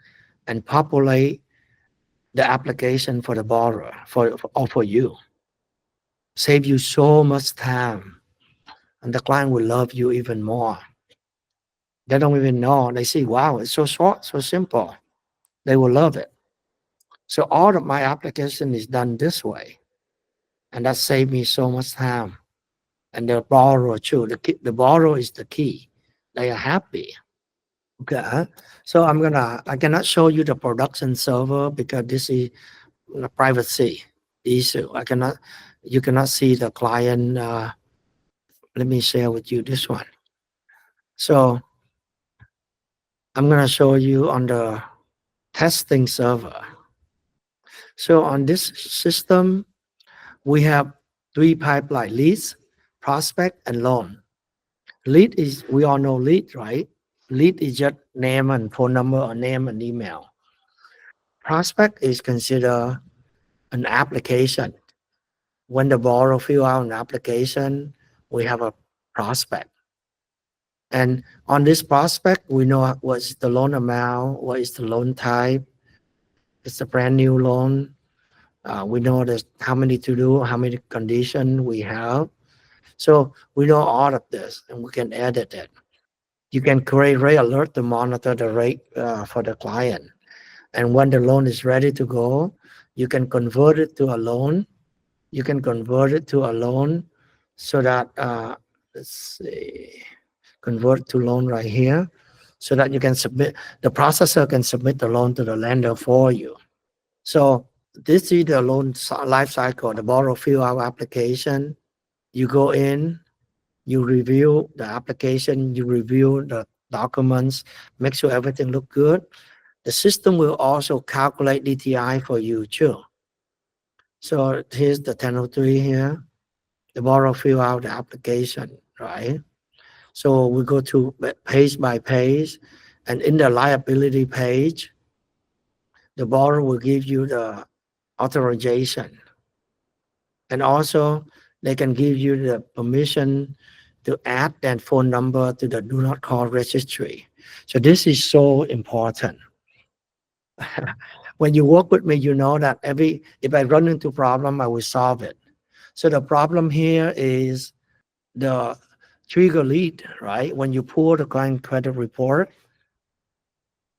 and populate the application for the borrower, for you. Save you so much time. And the client will love you even more. They don't even know. They see, wow, it's so short, so simple. They will love it. So all of my application is done this way. And that saved me so much time. And the borrower too. The borrower is the key. They are happy. Okay. So I cannot show you the production server because this is a privacy issue. You cannot see the client. Let me share with you this one. So I'm going to show you on the testing server. So on this system, we have 3 pipeline: leads, prospect, and loan. Lead is, we all know lead, right? Lead is just name and phone number, or name and email. Prospect is considered an application. When the borrower fill out an application, we have a prospect. And on this prospect, we know what's the loan amount, what is the loan type. It's a brand new loan. We know how many to do, how many conditions we have. So we know all of this, and we can edit it. You can create rate alert to monitor the rate for the client. And when the loan is ready to go, you can convert it to a loan. You can convert it to a loan so that, let's see, convert to loan right here, so that you can submit, the processor can submit the loan to the lender for you. So this is the loan life cycle. The borrower fill out application. You go in, you review the application, you review the documents, make sure everything look good. The system will also calculate DTI for you too. So here's the 1003 here. The borrower fill out the application, right? So we go to page by page, and in the liability page, the borrower will give you the authorization. And also they can give you the permission to add that phone number to the do not call registry. So this is so important. When you work with me, you know that if I run into problem, I will solve it. So the problem here is the trigger lead, right? When you pull the client credit report,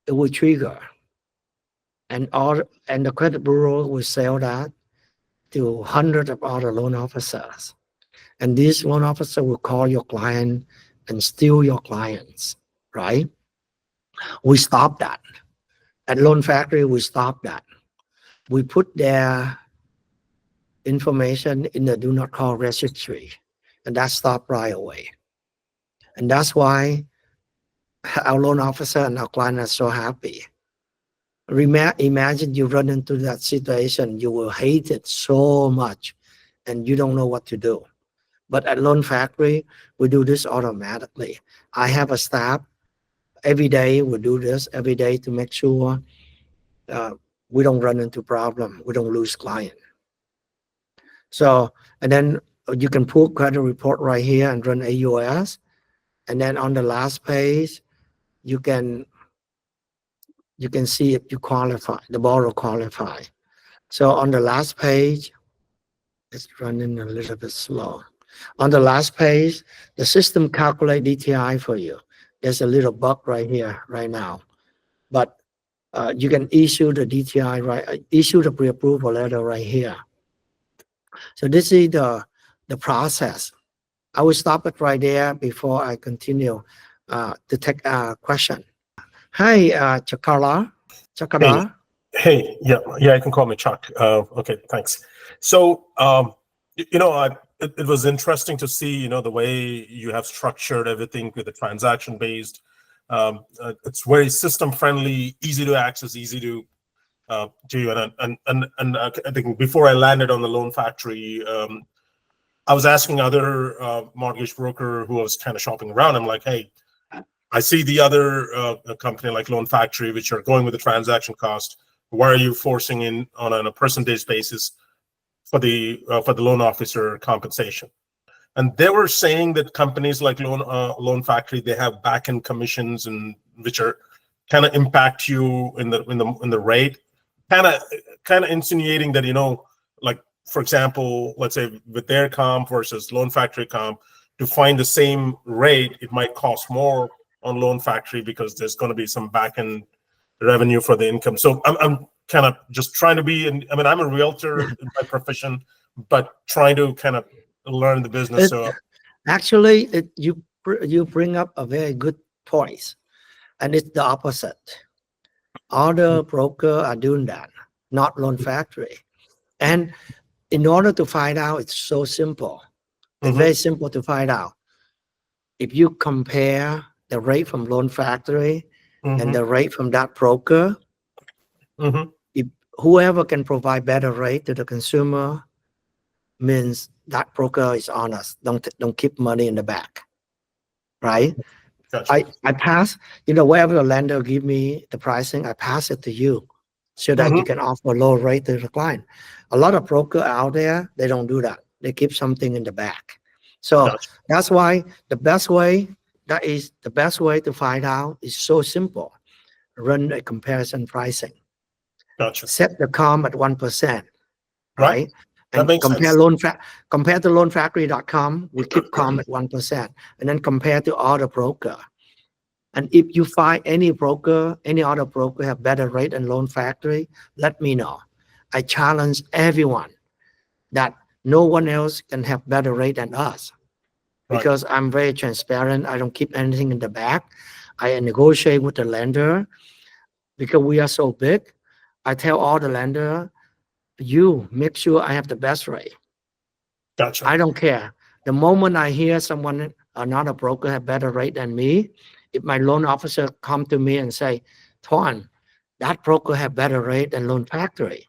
it will trigger, and the credit bureau will sell that to hundreds of other loan officers, and this loan officer will call your client and steal your clients, right? We stop that. At Loan Factory, we stop that. We put their information in the do not call registry, and that stopped right away. And that's why our loan officer and our client are so happy. Imagine you run into that situation, you will hate it so much and you don't know what to do. But at Loan Factory, we do this automatically. I have a staff every day. We do this every day to make sure we don't run into problem. We don't lose client. So, and then you can pull credit report right here and run AUS. And then on the last page, you can see if you qualify, the borrower qualify. So on the last page, it's running a little bit slow. On the last page, the system calculate DTI for you. There's a little bug right here, right now. But you can issue the DTI, right? Issue the pre-approval letter right here. So this is the process. I will stop it right there before I continue to take a question. Hi, 𝐃𝐀𝐑𝐄. Hey, yeah, you can call me Chuck. Okay, thanks. So, it was interesting to see, the way you have structured everything with the transaction based. It's very system friendly, easy to access, easy to do. And I think before I landed on the Loan Factory, I was asking other mortgage broker who was kind of shopping around. I'm like, hey, I see the other company like Loan Factory, which are going with the transaction cost. Why are you forcing in on a percentage basis for the loan officer compensation? And they were saying that companies like Loan Factory, they have back-end commissions and which are kind of impact you in the rate, kind of insinuating that like for example, let's say with their comp versus Loan Factory comp, to find the same rate, it might cost more on Loan Factory because there's going to be some back-end revenue for the income. So I'm kind of just trying to be, I'm a realtor in my profession, but trying to kind of learn the business. Actually, you bring up a very good point, and it's the opposite. Other brokers are doing that, not Loan Factory. And in order to find out, it's so simple. It's very simple to find out. If you compare the rate from Loan Factory and the rate from that broker, if whoever can provide better rate to the consumer means that broker is honest. Don't keep money in the back, right? Gotcha. I pass, wherever the lender give me the pricing, I pass it to you so that you can offer low rate to the client. A lot of brokers out there, they don't do that. They keep something in the back. So that's why the best way to find out is so simple. Run a comparison pricing. Gotcha. Set the comp at 1%, right? And compare to loanfactory.com, we keep comp at 1%, and then compare to other broker. And if you find any other broker have better rate than Loan Factory, let me know. I challenge everyone that no one else can have better rate than us, because I'm very transparent. I don't keep anything in the back. I negotiate with the lender because we are so big. I tell all the lender, you make sure I have the best rate. Gotcha. I don't care. The moment I hear another broker have better rate than me, if my loan officer come to me and say, Thuan, that broker have better rate than Loan Factory,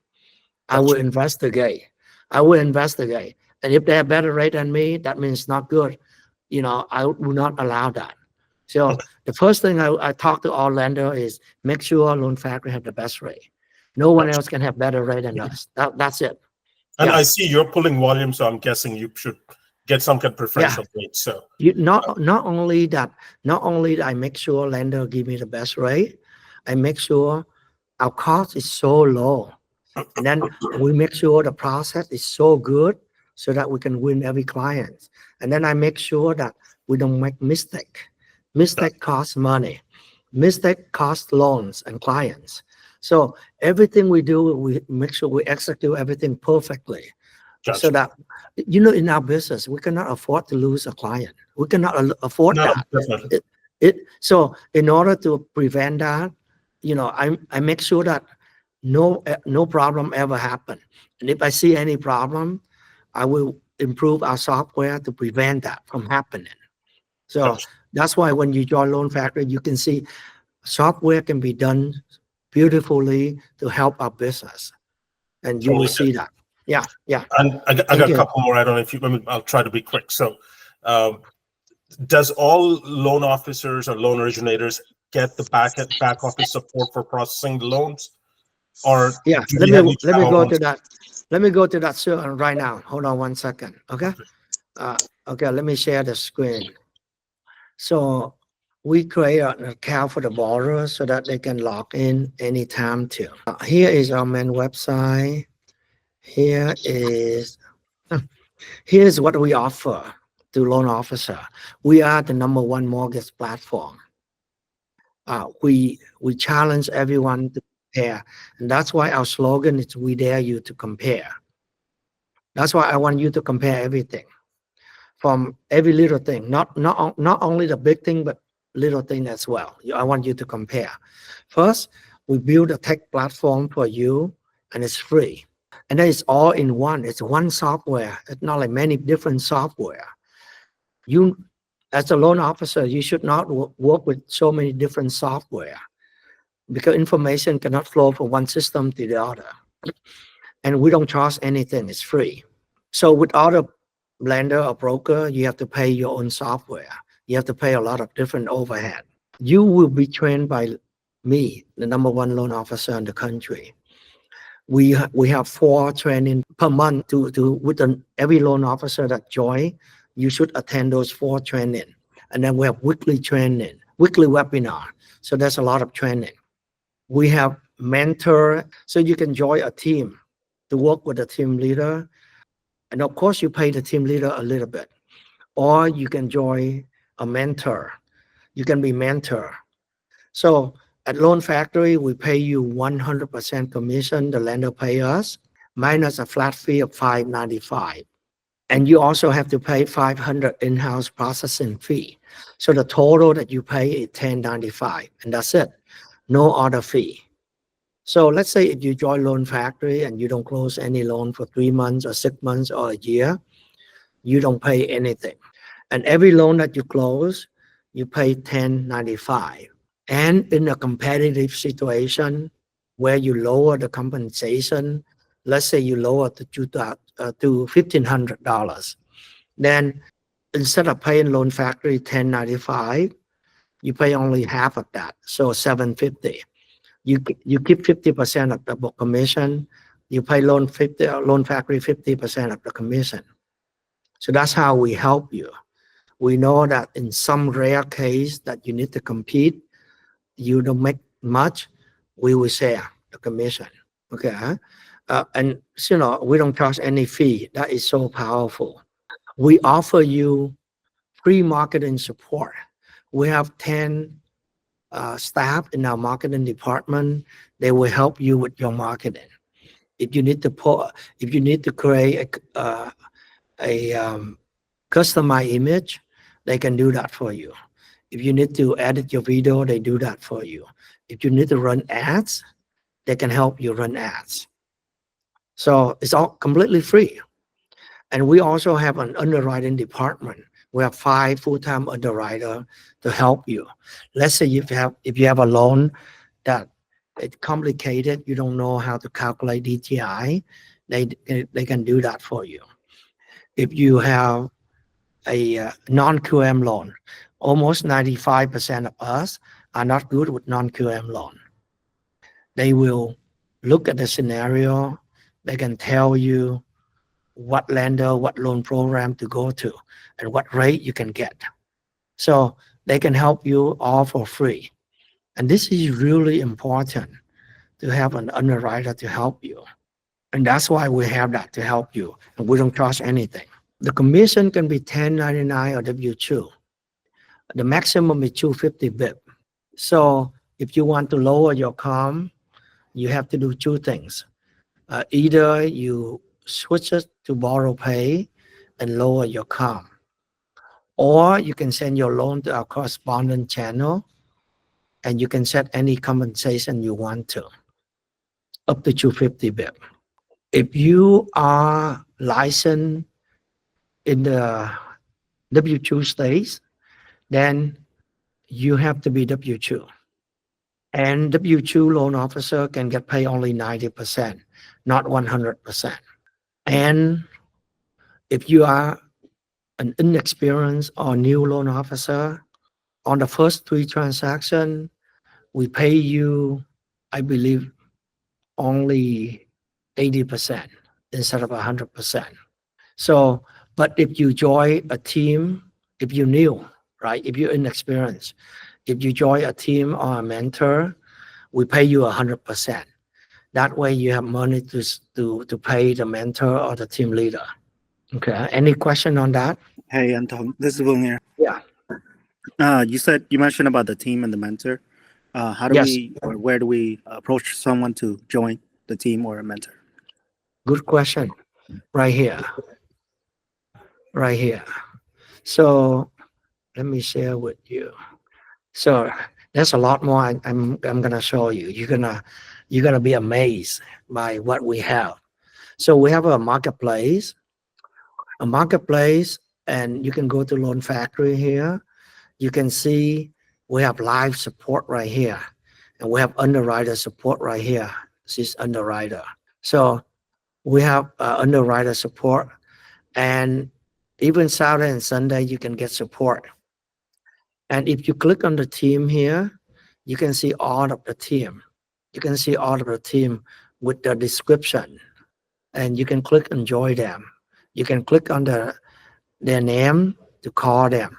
I will investigate. And if they have better rate than me, that means not good. I will not allow that. So the first thing I talk to all lender is make sure Loan Factory have the best rate. No one else can have better rate than us. That's it. And I see you're pulling volume, so I'm guessing you should get some kind of preferential rate. So not only that I make sure lender give me the best rate, I make sure our cost is so low. And then we make sure the process is so good. so that we can win every client. And then I make sure that we don't make mistake. Mistake costs money. Mistake costs loans and clients. So everything we do, we make sure we execute everything perfectly. Gotcha. So that, you know, in our business, we cannot afford to lose a client. We cannot afford No, that. definitely. So in order to prevent that, you know, I make sure that no problem ever happen. And if I see any problem, I will improve our software to prevent that from happening. So Gotcha. that's why when you join Loan Factory, you can see software can be done beautifully to help our business. And you will see that. Yeah, yeah. And I got a couple more. I don't know if you, I'll try to be quick. So does all loan officers or loan originators get the back office support for processing the loans? Or yeah, let me go to that. Let me go to that soon right now. Hold on 1 second. Okay. Okay, let me share the screen. So we create an account for the borrower so that they can log in anytime too. Here is our main website. Here's what we offer to loan officer. We are the #1 mortgage platform. We challenge everyone to compare, and that's why our slogan is "We dare you to compare." That's why I want you to compare everything, from every little thing, not only the big thing, but little thing as well. I want you to compare. First, we build a tech platform for you, and it's free. And then it's all in one. It's one software. It's not like many different software. You, as a loan officer, you should not work with so many different software, because information cannot flow from one system to the other. And we don't charge anything. It's free. So with other lender or broker, you have to pay your own software. You have to pay a lot of different overhead. You will be trained by me, the #1 loan officer in the country. We have 4 training per month with every loan officer that join. You should attend those 4 training. And then we have weekly training, weekly webinar. So there's a lot of training. We have mentor, so you can join a team to work with a team leader. And of course, you pay the team leader a little bit. Or you can join a mentor. You can be mentor. So at Loan Factory, we pay you 100% commission. The lender pay us, minus a flat fee of $5.95. And you also have to pay $500 in-house processing fee. So the total that you pay is $10.95, and that's it. No other fee. So let's say if you join Loan Factory and you don't close any loan for 3 months or 6 months or a year, you don't pay anything. And every loan that you close, you pay $10.95. And in a competitive situation where you lower the compensation, let's say you lower to $1,500, then instead of paying Loan Factory $10.95, you pay only half of that, so $7.50. You keep 50% of the book commission. You pay Loan Factory 50% of the commission. So that's how we help you. We know that in some rare case that you need to compete, you don't make much, we will share the commission. Okay, and you know, we don't charge any fee. That is so powerful. We offer you free marketing support. We have 10 staff in our marketing department. They will help you with your marketing. If you need to create a customized image, they can do that for you. If you need to edit your video, they do that for you. If you need to run ads, they can help you run ads. So it's all completely free. And we also have an underwriting department. We have 5 full-time underwriters to help you. Let's say if you have a loan that it's complicated, you don't know how to calculate DTI, they can do that for you. If you have a non-QM loan, almost 95% of us are not good with non-QM loan. They will look at the scenario. They can tell you what lender, what loan program to go to, and what rate you can get. So they can help you all for free. And this is really important, to have an underwriter to help you. And that's why we have that to help you. And we don't charge anything. The commission can be 1099 or W2. The maximum is 250 BIP. So if you want to lower your COM, you have to do two things. Either you switch it to borrow pay and lower your COM, or you can send your loan to our correspondent channel and you can set any compensation you want to, up to 250 BIP. If you are licensed in the W2 states, then you have to be W2. And W2 loan officer can get paid only 90%, not 100%. And if you are an inexperienced or new loan officer, on the first 3 transactions, we pay you, I believe, only 80% instead of 100%. So, but if you join a team, if you're new, right? If you're inexperienced, if you join a team or a mentor, we pay you 100%. That way you have money to pay the mentor or the team leader. Okay, any question on that? Hey, Anton, this is Will here. Yeah. You mentioned about the team and the mentor. How do Yes. we, or where do we approach someone to join the team or a mentor? Good question. Right here. Right here. So let me share with you. So there's a lot more I'm gonna show you. You're gonna be amazed by what we have. So we have a marketplace, and you can go to Loan Factory here. You can see we have live support right here, and we have underwriter support right here. This is underwriter. So we have underwriter support, and even Saturday and Sunday you can get support. And if you click on the team here, you can see all of the team. You can see all of the team with the description, and you can click and join them. You can click on their name to call them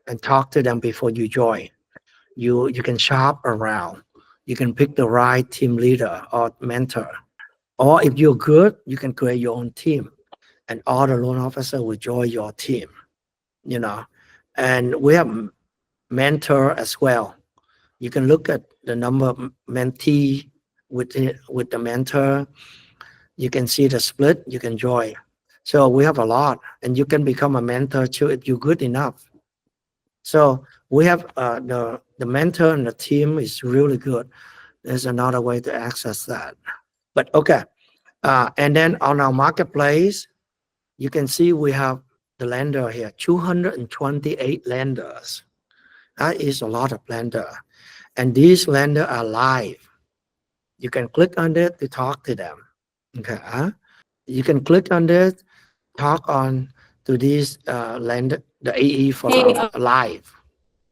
and talk to them before you join. You can shop around. You can pick the right team leader or mentor. Or if you're good, you can create your own team, and all the loan officer will join your team, you know. And we have mentor as well. You can look at the number of mentee with the mentor. You can see the split, you can join. So we have a lot, and you can become a mentor too if you're good enough. So we have the mentor and the team is really good. There's another way to access that. But okay, and then on our marketplace, you can see we have the lender here, 228 lenders. That is a lot of lenders. And these lenders are live. You can click on it to talk to them. Okay. You can click on this, talk on to these lender, the AE for live.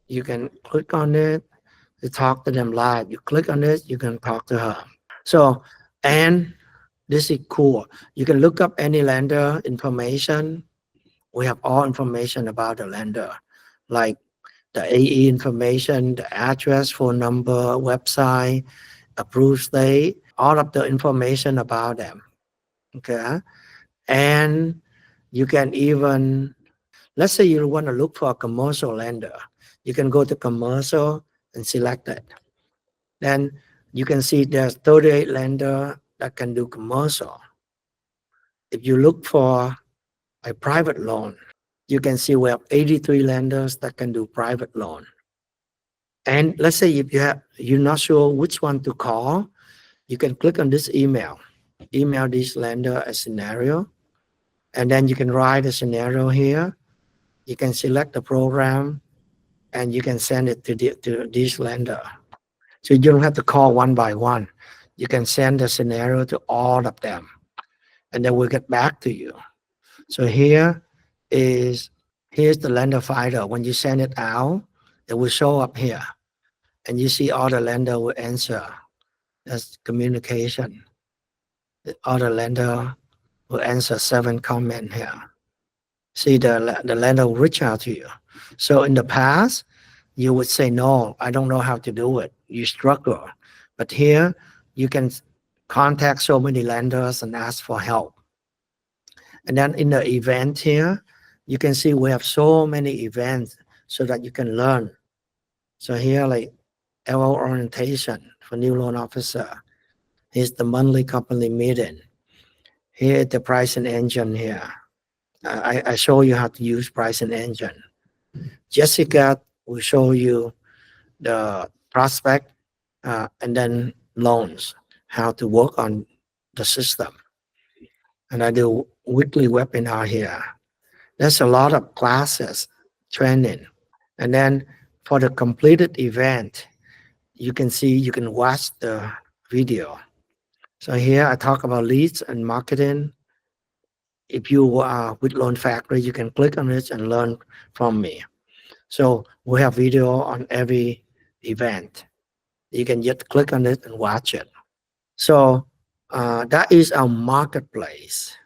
You can click on it to talk to them live. You click on this, you can talk to her. So, and this is cool. You can look up any lender information. We have all information about the lender, like the AE information, the address, phone number, website, approved state, all of the information about them. Okay. And you can even, let's say you want to look for a commercial lender. You can go to commercial and select it. Then you can see there's 38 lenders that can do commercial. If you look for a private loan, you can see we have 83 lenders that can do private loan. And let's say if you're not sure which one to call, you can click on this email this lender a scenario, and then you can write a scenario here. You can select the program, and you can send it to this lender. So you don't have to call one by one. You can send the scenario to all of them, and then we'll get back to you. So here's the lender finder. When you send it out, it will show up here, and you see all the lender will answer. That's communication. The other lender will answer 7 comments here. See, the lender will reach out to you. So in the past, you would say, no, I don't know how to do it. You struggle. But here, you can contact so many lenders and ask for help. And then in the event here, you can see we have so many events so that you can learn. So here, like LO orientation for new loan officer. Here's the monthly company meeting. Here the pricing engine here. I show you how to use pricing engine. Jessica will show you the prospect and then loans, how to work on the system. And I do weekly webinar here. There's a lot of classes, training. And then for the completed event, you can see, you can watch the video. So here I talk about leads and marketing. If you are with Loan Factory, you can click on it and learn from me. So we have video on every event. You can just click on it and watch it. So that is our marketplace.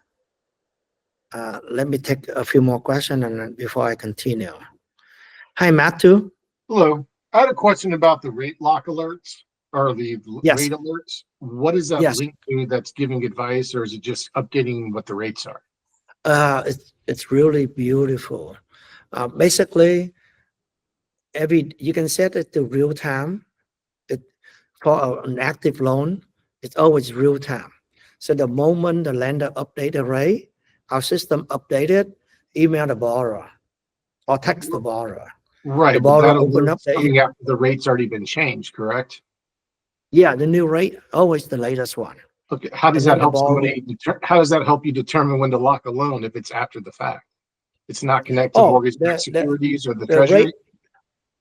Let me take a few more questions and before I continue. Hi, Matthew. Hello. I had a question about the rate lock alerts or the Yes. rate alerts. What is that Yes. linked to that's giving advice, or is it just updating what the rates are? It's really beautiful. Basically, you can set it to real time. For an active loan, it's always real time. So the moment the lender update the rate, our system updated, email the borrower or text the borrower. Right. The But that borrower open up alert's coming after the rate's already been changed, correct? Yeah, the new rate, always the latest one. Okay. How does And that then the help borrower- somebody? How does that help you determine when to lock a loan if it's after the fact? It's not connected to Oh, mortgage-backed securities or the the treasury? rate,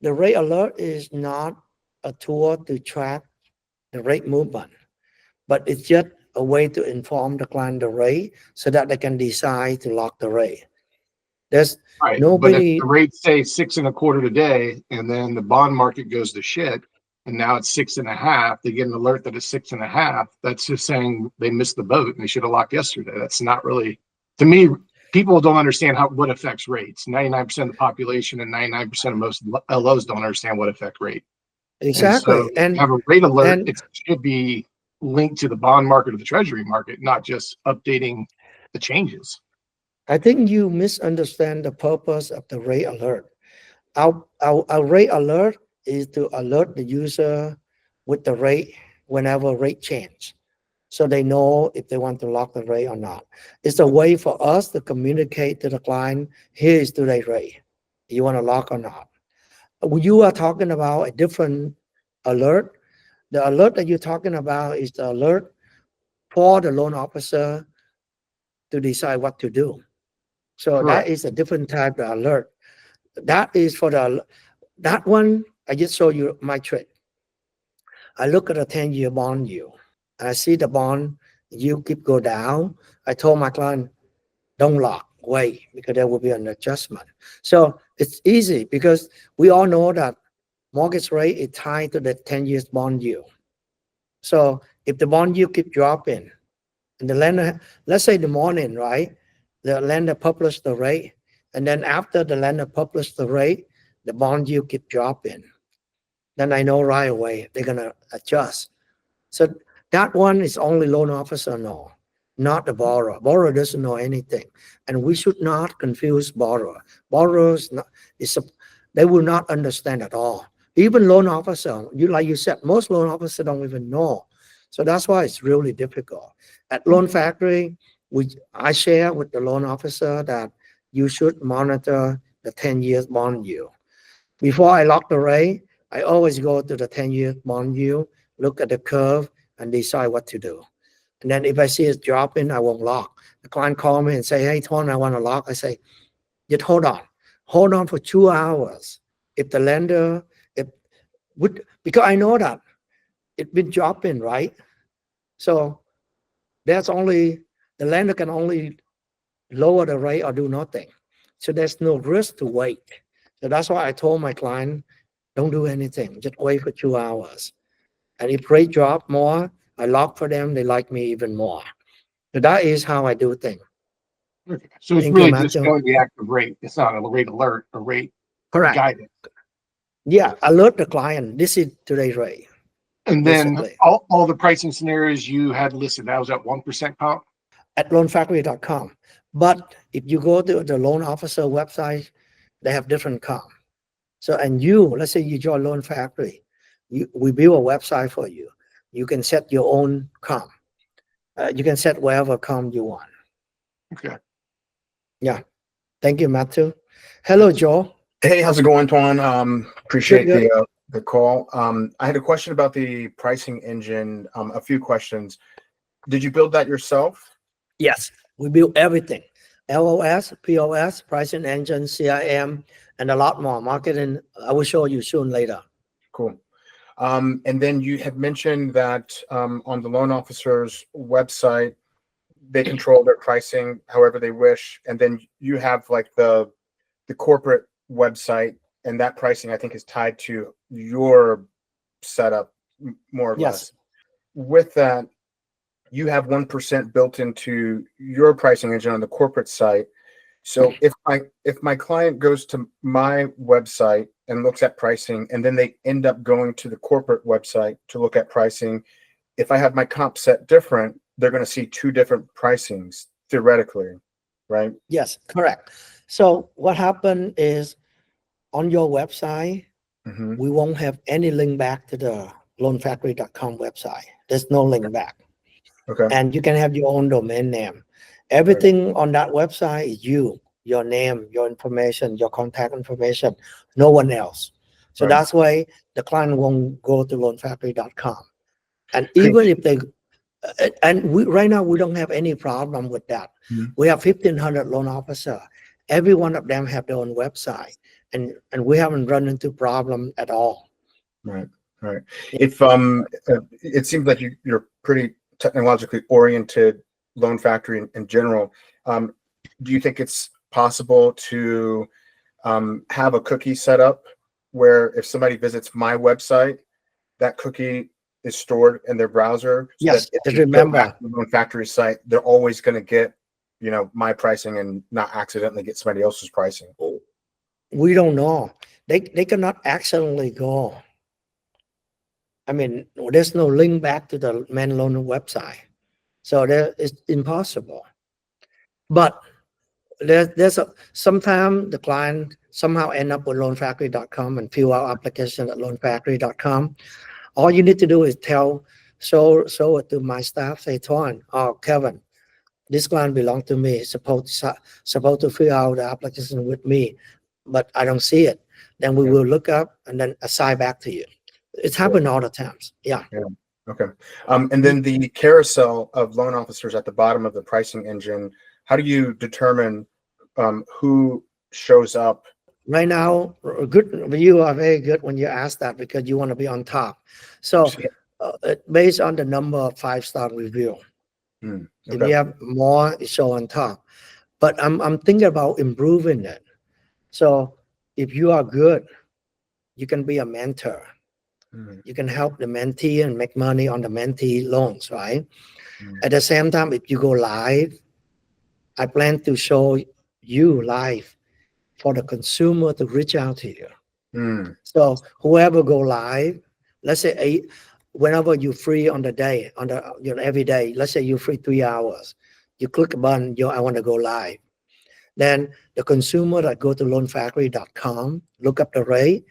the rate alert is not a tool to track the rate movement, but it's just a way to inform the client the rate so that they can decide to lock the rate. There's Right. But nobody. if the rates say 6.25 today, and then the bond market goes to shit, and now it's 6.5, they get an alert that it's 6.5. That's just saying they missed the boat and they should have locked yesterday. That's not really, to me, people don't understand what affects rates. 99% of the population and 99% of most LOs don't understand what affect rate. Exactly. And have a rate alert, it should be linked to the bond market or the treasury market, not just updating the changes. I think you misunderstand the purpose of the rate alert. Our rate alert is to alert the user with the rate whenever rate change, so they know if they want to lock the rate or not. It's a way for us to communicate to the client, here is today's rate. You want to lock or not? You are talking about a different alert. The alert that you're talking about is the alert for the loan officer to decide what to do. So Correct. that is a different type of alert. That is for that one. I just show you my trick. I look at a 10-year bond yield. I see the bond yield keep go down. I told my client, don't lock, wait, because there will be an adjustment. So it's easy because we all know that mortgage rate is tied to the 10 years bond yield. So if the bond yield keep dropping, and the lender, let's say the morning, right? The lender published the rate, and then after the lender published the rate, the bond yield keep dropping. Then I know right away they're gonna adjust. So that one is only loan officer know, not the borrower. Borrower doesn't know anything, and we should not confuse borrower. Borrowers they will not understand at all. Even loan officer, like you said, most loan officers don't even know. So that's why it's really difficult. At Loan Factory, I share with the loan officer that you should monitor the 10 years bond yield. Before I lock the rate, I always go to the 10-year bond yield, look at the curve, and decide what to do. And then if I see it dropping, I won't lock. The client call me and say, hey, Thuan, I want to lock. I say, just hold on. Hold on for 2 hours. If the lender, because I know that it's been dropping, right? So that's only, the lender can only lower the rate or do nothing. So there's no risk to wait. So that's why I told my client, don't do anything, just wait for 2 hours. And if rate drop more, I lock for them, they like me even more. So that is how I do things. Okay. So it's Thank really you, just Matthew. showing the active rate. It's not a rate alert, a rate Correct. guidance. Yeah, alert the client, this is today's rate. And then basically. all the pricing scenarios you had listed, that was at 1% comp? At loanfactory.com. But if you go to the loan officer website, they have different comp. So, and let's say you join Loan Factory, we build a website for you. You can set your own comp. You can set whatever comp you want. Okay. Yeah. Thank you, Matthew. Hello, Joe. Hey, how's it going, Thuan? Appreciate Good. the call. I had a question about the pricing engine. A few questions. Did you build that yourself? Yes, we build everything. LOS, POS, pricing engine, CRM, and a lot more. Marketing, I will show you soon later. Cool. And then you had mentioned that on the loan officer's website, they control their pricing however they wish. And then you have like the corporate website, and that pricing I think is tied to your setup more or less. With that, you have 1% built into your pricing engine on the corporate site. So if my client goes to my website and looks at pricing, and then they end up going to the corporate website to look at pricing, if I have my comp set different, they're going to see two different pricings theoretically, right? Yes, correct. So what happened is on your website, we won't have any link back to the loanfactory.com website. There's no link back. Okay. And you can have your own domain name. Everything on that website is your name, your information, your contact information, no one else. So that's why the client won't go to loanfactory.com. And even if they, right now we don't have any problem with that. We have 1,500 loan officers. Every one of them have their own website, and we haven't run into problem at all. Right. If it seems like you're pretty technologically oriented loan factory in general. Do you think it's possible to have a cookie set up where if somebody visits my website, that cookie is stored in their browser? So yes, that if remember the loan factory site, they're always going to get, my pricing and not accidentally get somebody else's pricing. We don't know. They cannot accidentally go. I mean, there's no link back to the main loan website. So it's impossible. But sometimes the client somehow end up with loanfactory.com and fill out application at loanfactory.com. All you need to do is show it to my staff, say, Thuan or Kevin, this client belongs to me, supposed to fill out the application with me, but I don't see it. Then we will look up and then assign back to you. It's happened all the times. Yeah. Okay. And then the carousel of loan officers at the bottom of the pricing engine, how do you determine who shows up? Right now, you are very good when you ask that because you want to be on top. So based on the number of 5-star review, if you have more, it show on top. But I'm thinking about improving it. So if you are good, you can be a mentor. You can help the mentee and make money on the mentee loans, right? At the same time, if you go live, I plan to show you live for the consumer to reach out to you. So whoever go live, let's say whenever you're free on the day, every day, let's say you're free 3 hours, you click a button, I want to go live. Then the consumer that go to loanfactory.com, look up the rate,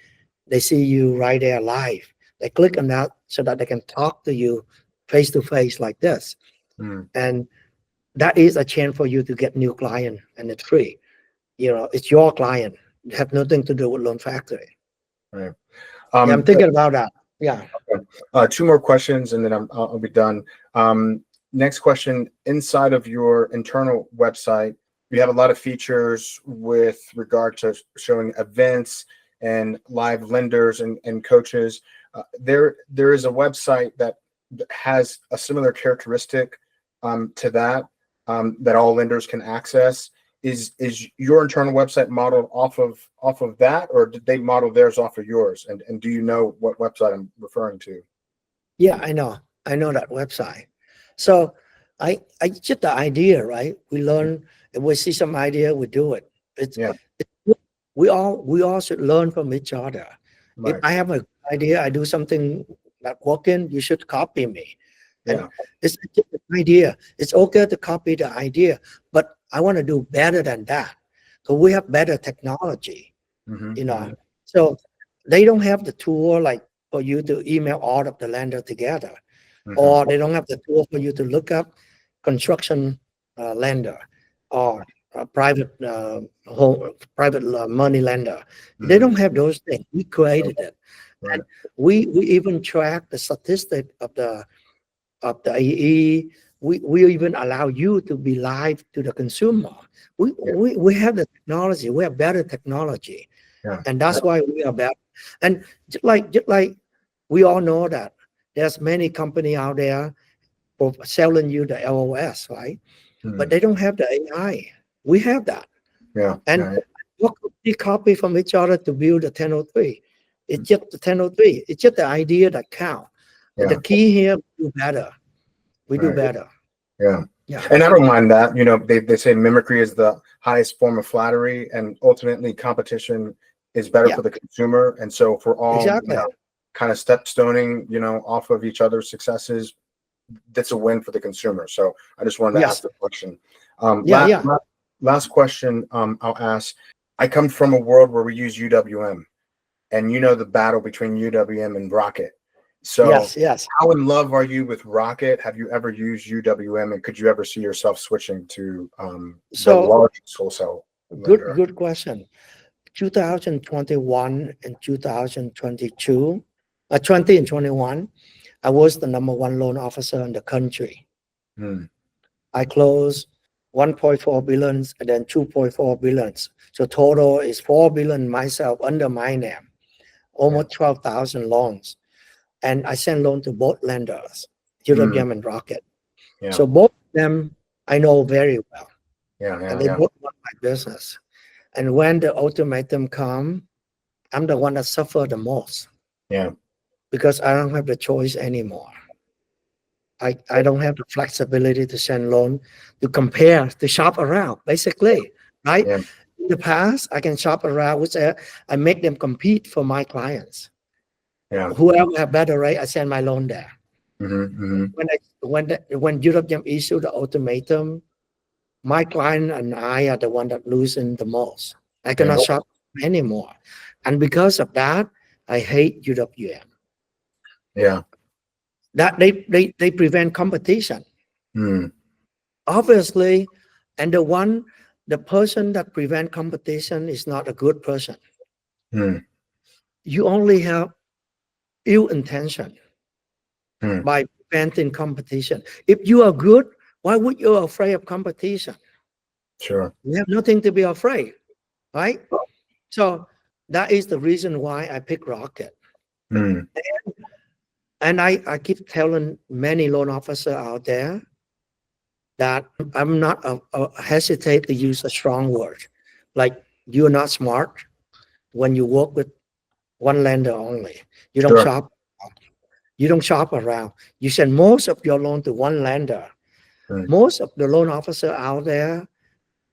they see you right there live. They click on that so that they can talk to you face to face like this. And that is a chance for you to get new client, and it's free. It's your client. It have nothing to do with Loan Factory. Right. I'm thinking about that. Yeah. Okay. 2 more questions and then I'll be done. Next question, inside of your internal website, you have a lot of features with regard to showing events and live lenders and coaches. There is a website that has a similar characteristic to that all lenders can access. Is your internal website modeled off of that, or did they model theirs off of yours? And do you know what website I'm referring to? Yeah, I know that website. So I get the idea, right? We learn, if we see some idea, we do it. We all should learn from each other. Right. If I have an idea, I do something that working, you should copy me. And Yeah. it's just an idea. It's okay to copy the idea, but I want to do better than that. So we have better technology, Mhm, you know. mhm. So they don't have the tool like for you to email all of the lender together, or they don't have the tool for you to look up construction lender or private money lender. They don't have those things. We created it. Right. And we even track the statistic of the AE. We even allow you to be live to the consumer. We have the technology. We have better technology, Yeah. and that's why we are better. And just like we all know that there's many company out there for selling you the LOS, right? But they don't have the AI. We have that. Yeah. And yeah. what could we copy from each other to build the 1003? It's just the 1003. It's just the idea that counts. But Yeah. the key here, we do better. We do Right. better. Yeah. Yeah. And I don't mind that. You know, they say mimicry is the highest form of flattery, and ultimately competition is better Yeah. for the consumer. And so if we're all Exactly. kind of stepstoning, off of each other's successes, that's a win for the consumer. So I just wanted to Yes. ask the question. Yeah. Last question I'll ask. I come from a world where we use UWM, and the battle between UWM and Rocket. So Yes. how in love are you with Rocket? Have you ever used UWM, and could you ever see yourself switching to the So largest wholesale lender? good question. 2021 and 2022, 20 and 21, I was the #1 loan officer in the country. Hmm. I closed 1.4 billion and then 2.4 billion. So total is 4 billion myself under my name, almost 12,000 loans. And I send loan to both lenders, UWM and Rocket. Yeah. So both of them I know very well. And they Yeah. both want my business. And when the ultimatum come, I'm the one that suffer the most. Yeah. Because I don't have the choice anymore. I don't have the flexibility to send loan, to compare, to shop around, basically, right? Yeah. In the past, I can shop around, which I make them compete for my clients. Yeah. Whoever have better rate, I send my loan there. Mm-hmm. When UWM issue the ultimatum, my client and I are the one that losing the most. I cannot shop anymore, and because of that, I hate UWM. Yeah. That they prevent competition. Mm. Obviously, and the person that prevent competition is not a good person. Mm. You only have ill intention Mm. by preventing competition. If you are good, why would you be afraid of competition? Sure. You have nothing to be afraid, right? So that is the reason why I pick Rocket. Mm. And I keep telling many loan officers out there that I'm not hesitate to use a strong word. Like, you're not smart when you work with one lender only. You don't shop. You don't shop around. You send most of your loan to one lender. Mm. Most of the loan officer out there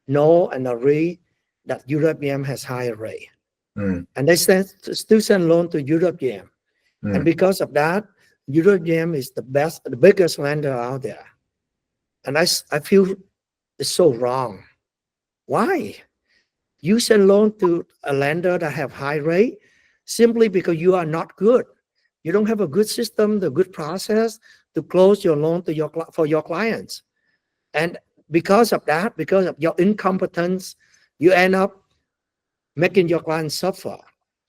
know and agree that UWM has higher rate. Mm. And they still send loan to UWM. Mm. And because of that, UWM is the biggest lender out there. And I feel it's so wrong. Why? You send loan to a lender that have high rate simply because you are not good. You don't have a good system, the good process to close your loan to for your clients. And because of that, because of your incompetence, you end up making your clients suffer.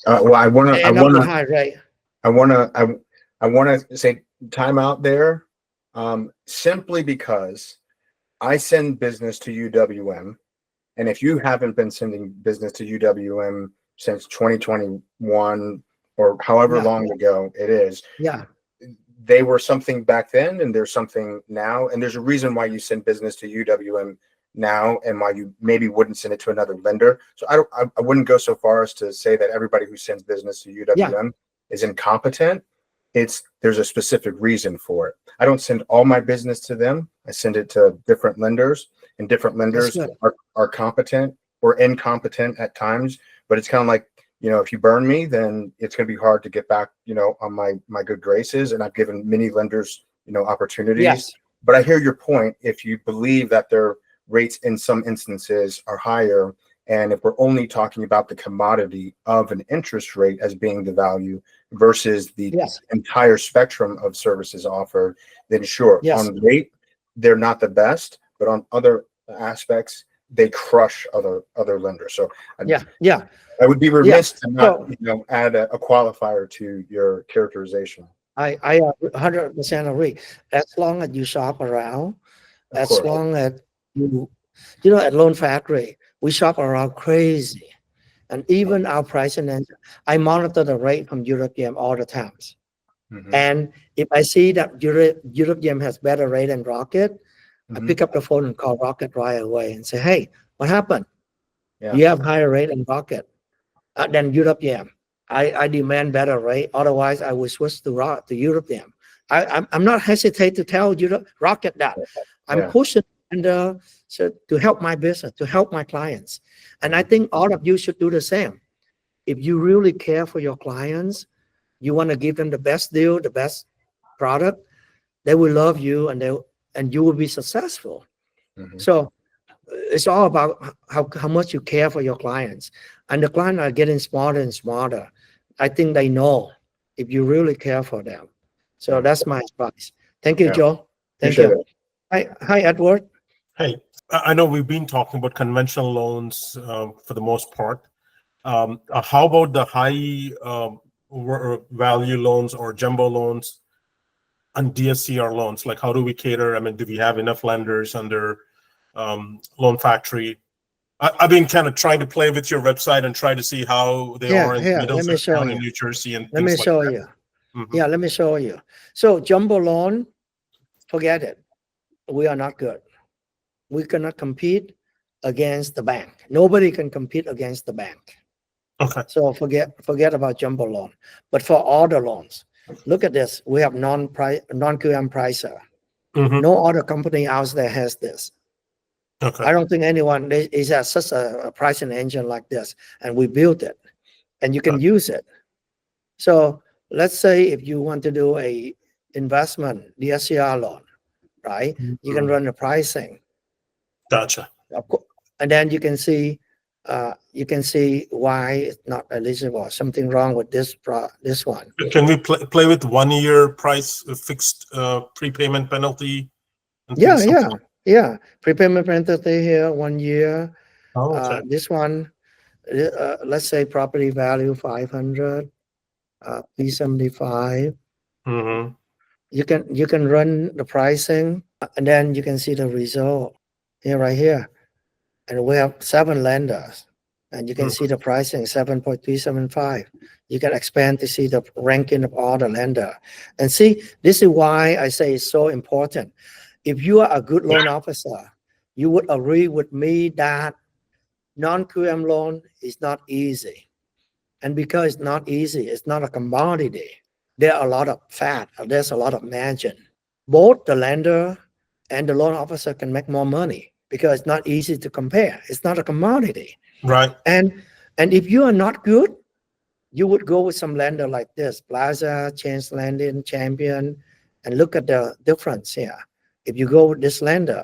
Well, I want high rate. to say time out there, simply because I send business to UWM, and if you haven't been sending business to UWM since 2021 or however long ago it is, they were something back then, and there's something now, and there's a reason why you send business to UWM now and why you maybe wouldn't send it to another lender. So I wouldn't go so far as to say that everybody who sends business to UWM is incompetent. There's a specific reason for it. I don't send all my business to them. I send it to different lenders, and different lenders are competent or incompetent at times. But it's kind of like if you burn me, then it's going to be hard to get back, on my good graces. And I've given many lenders, opportunities. Yes. But I hear your point. If you believe that their rates in some instances are higher, and if we're only talking about the commodity of an interest rate as being the value versus the entire spectrum of services offered, then sure, on rate, they're not the best, but on other aspects, they crush other lenders. So I would be remiss to not, add a qualifier to your characterization. I 100% agree. As long as you shop around, as long as at Loan Factory, we shop around crazy. And even our pricing engine, I monitor the rate from 𝐿𝐼𝐺M all the times. And if I see that 𝐿𝐼𝐺M has better rate than Rocket, I pick up the phone and call Rocket right away and say, hey, what happened? You have higher rate than Rocket, than 𝐿𝐼𝐺M. I demand better rate. Otherwise, I will switch to 𝐿𝐼𝐺M. I'm not hesitate to tell Rocket that. I'm pushing and so to help my business, to help my clients. And I think all of you should do the same. If you really care for your clients, you want to give them the best deal, the best product, they will love you and you will be successful. So it's all about how much you care for your clients. And the clients are getting smarter and smarter. I think they know if you really care for them. So that's my advice. Thank you, Joe. Thank you. Hi, Edward. Hey, I know we've been talking about conventional loans for the most part. How about the high value loans or jumbo loans and DSCR loans? Like, how do we cater? I mean, do we have enough lenders under Loan Factory? I've been kind of trying to play with your website and try to see how they are in Middlesex County, New Jersey, and let me show you. Yeah, let me show you. So jumbo loan, forget it. We are not good. We cannot compete against the bank. Nobody can compete against the bank. Okay. So forget about jumbo loan. But for all the loans, look at this. We have non-QM pricer. No other company out there has this. Okay. I don't think anyone is at such a pricing engine like this, and we built it, and you can use it. So let's say if you want to do a investment DSCR loan, right? You can run the pricing. Gotcha. And then you can see why it's not eligible. Something wrong with this one. Can we play with 1 year price fixed prepayment penalty? Yeah. Prepayment penalty here, 1 year. Okay. This one, let's say property value 500, P75. You can run the pricing, and then you can see the result here, right here. And we have 7 lenders, and you can see the pricing 7.375. You can expand to see the ranking of all the lender, and see, this is why I say it's so important. If you are a good loan officer, you would agree with me that non-QM loan is not easy. And because it's not easy, it's not a commodity. There are a lot of fat, there's a lot of margin. Both the lender and the loan officer can make more money because it's not easy to compare. It's not a commodity. Right. And if you are not good, you would go with some lender like this, Plaza, Chance Lending, Champion, and look at the difference here. If you go with this lender,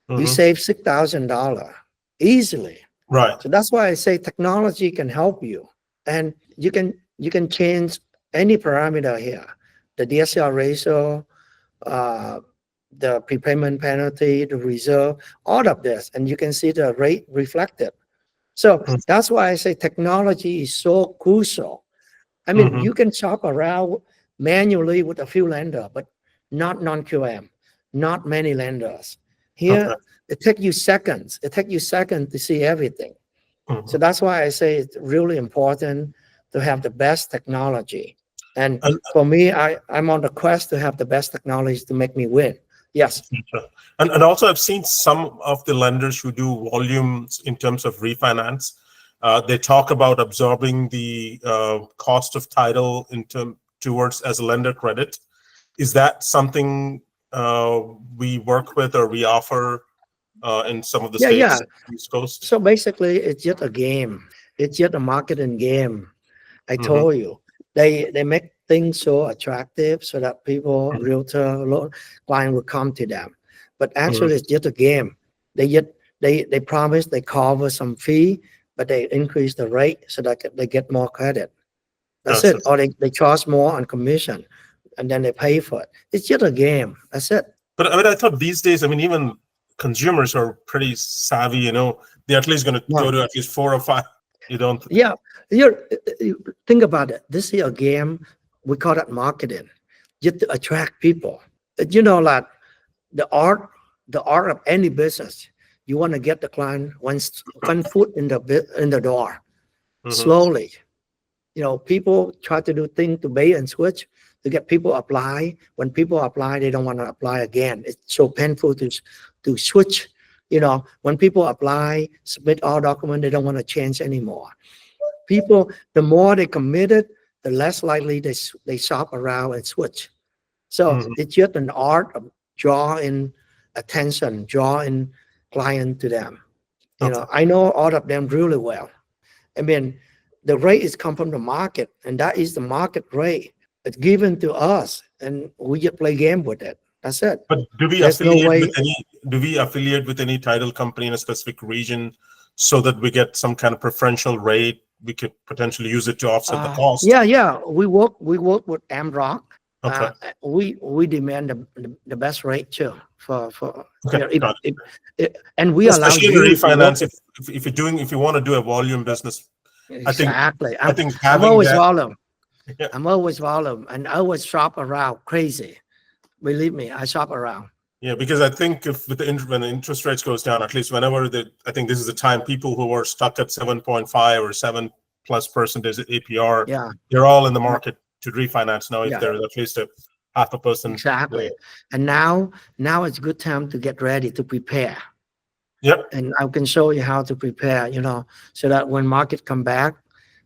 you save $6,000 easily. Right. So that's why I say technology can help you, and you can change any parameter here, the DSCR ratio, the prepayment penalty, the reserve, all of this, and you can see the rate reflected. So that's why I say technology is so crucial. I mean, you can shop around manually with a few lenders, but not non-QM. Not many lenders. Here, it takes you seconds. It takes you seconds to see everything. So that's why I say it's really important to have the best technology. And for me, I'm on the quest to have the best technology to make me win. Yes. And also, I've seen some of the lenders who do volumes in terms of refinance. They talk about absorbing the cost of title towards as a lender credit. Is that something we work with or we offer in some of the states? East Coast? So basically, it's just a game. It's just a marketing game. I Mhm. told you, they make things so attractive so that people, realtor, client will come to them. But actually, it's just a game. They promise they cover some fee, but they increase the rate so that they get more credit. That's it. Or they charge more on commission, and then they pay for it. It's just a game. That's it. But I mean, I thought these days, I mean, even consumers are pretty savvy. You know, they're at least going to go to at least 4 or 5. You don't. Yeah, you think about it. This is a game. We call that marketing, just to attract people. You know, like the art of any business. You want to get the client one foot in the door, slowly. You know, people try to do things to bait and switch to get people apply. When people apply, they don't want to apply again. It's so painful to switch. You know, when people apply, submit all documents, they don't want to change anymore. People, the more they committed, the less likely they shop around and switch. So it's just an art of drawing attention, drawing client to them. You know, I know all of them really well. I mean, the rate is come from the market, and that is the market rate. It's given to us, and we just play game with it. That's it. But do we affiliate with any title company in a specific region so that we get some kind of preferential rate? We could potentially use it to offset the cost. Yeah. We work with 𝐅𝐅𝐼𝐂. Okay. We demand the best rate too for and we allow especially you refinance if you want to do a volume business. Exactly. I think I'm always that, volume. Yeah. I'm always volume, and I always shop around crazy. Believe me, I shop around. Yeah, because I think if with when the interest rates goes down, at least whenever I think this is the time people who are stuck at 7.5 or 7+% APR, they're all in the market to refinance now if there's at least a 0.5%. Exactly. And now it's a good time to get ready to prepare. Yep. And I can show you how to prepare, you know, so that when market come back,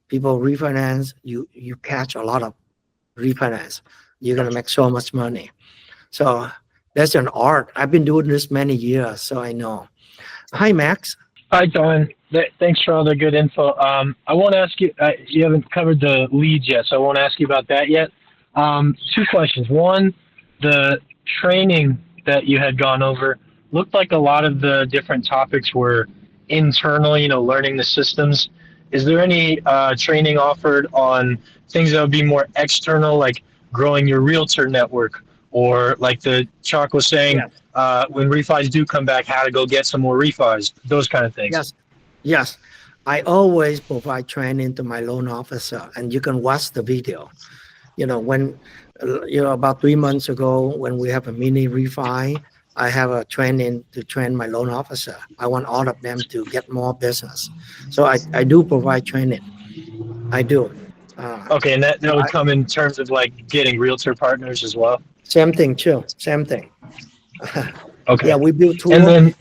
people refinance, you catch a lot of refinance. You're going to make so much money. So that's an art. I've been doing this many years, so I know. Hi, Max. Hi, Don. Thanks for all the good info. I won't ask you, you haven't covered the leads yet, so I won't ask you about that yet. 2 questions. One, the training that you had gone over looked like a lot of the different topics were internal, you know, learning the systems. Is there any training offered on things that would be more external, like growing your realtor network, or like the Chalk was saying, when refis do come back, how to go get some more refis, those kind of things? Yes. I always provide training to my loan officer, and you can watch the video. You know, when, you know, about 3 months ago, when we have a mini refi, I have a training to train my loan officer. I want all of them to get more business. So I do provide training. I do. Okay, and that would come in terms of like getting realtor partners as well? Same thing too. Same thing. Okay. Yeah, we build tools. And then,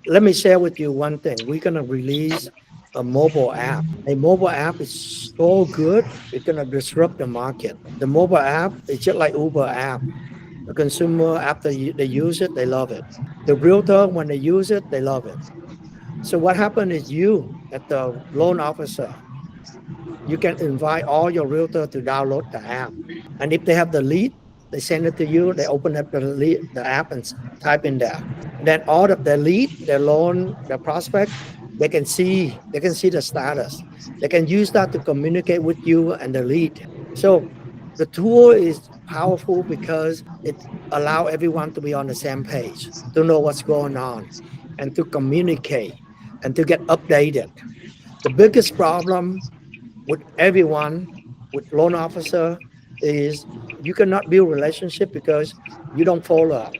Let me share with you one thing. We're going to release a mobile app. A mobile app is so good, it's going to disrupt the market. The mobile app is just like Uber app. The consumer, after they use it, they love it. The realtor, when they use it, they love it. So what happened is you, at the loan officer, you can invite all your realtor to download the app. And if they have the lead, they send it to you, they open up the app and type in there. Then all of their lead, their loan, their prospect, they can see the status. They can use that to communicate with you and the lead. So the tool is powerful because it allows everyone to be on the same page, to know what's going on, and to communicate and to get updated. The biggest problem with everyone, with loan officer, is you cannot build relationship because you don't follow up.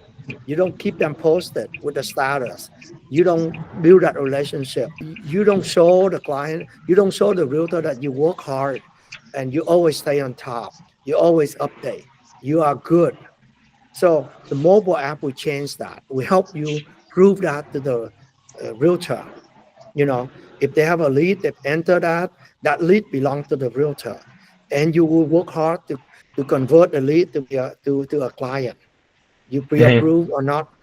You don't keep them posted with the status. You don't build that relationship. You don't show the client, you don't show the realtor that you work hard and you always stay on top. You always update. You are good. So the mobile app will change that. We help you prove that to the realtor. You know, if they have a lead, they enter that lead belongs to the realtor. And you will work hard to convert the lead to a client. You pre-approve or not,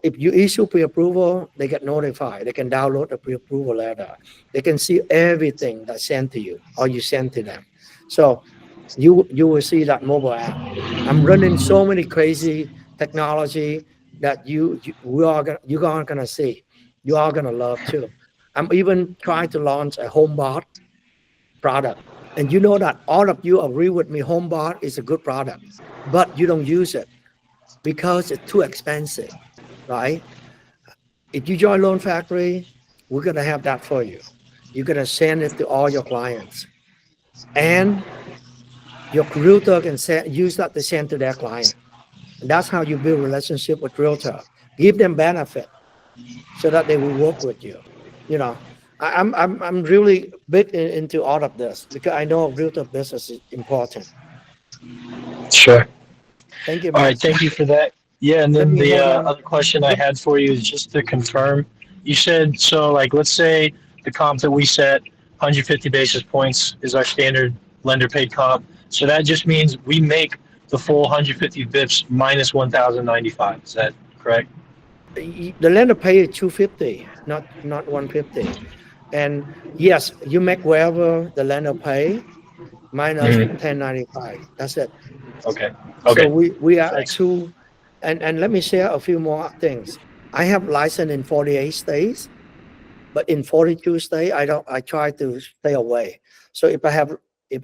if you issue pre-approval, they get notified. They can download the pre-approval letter. They can see everything that's sent to you or you send to them. So you will see that mobile app. I'm running so many crazy technology that you're gonna see. You are gonna love too. I'm even trying to launch a HomeBot product. And you know that all of you agree with me, HomeBot is a good product, but you don't use it because it's too expensive, right? If you join Loan Factory, we're gonna have that for you. You're gonna send it to all your clients. And your realtor can use that to send to their client. And that's how you build relationship with realtor. Give them benefit so that they will work with you. You know, I'm really big into all of this because I know realtor business is important. Sure. Thank you. All right, thank you for that. Yeah, and Let then me the hold on. other question I had for you is just to confirm. You said, so like, let's say the comp that we set, 150 basis points is our standard lender paid comp. So that just means we make the full 150 bips minus 1,095. Is that correct? The lender pay 250, not 150. And yes, you make wherever the lender pay minus 1095. That's it. Okay. So Okay. we are Thanks. and let me share a few more things. I have license in 48 states, but in 42 states, I try to stay away. So if I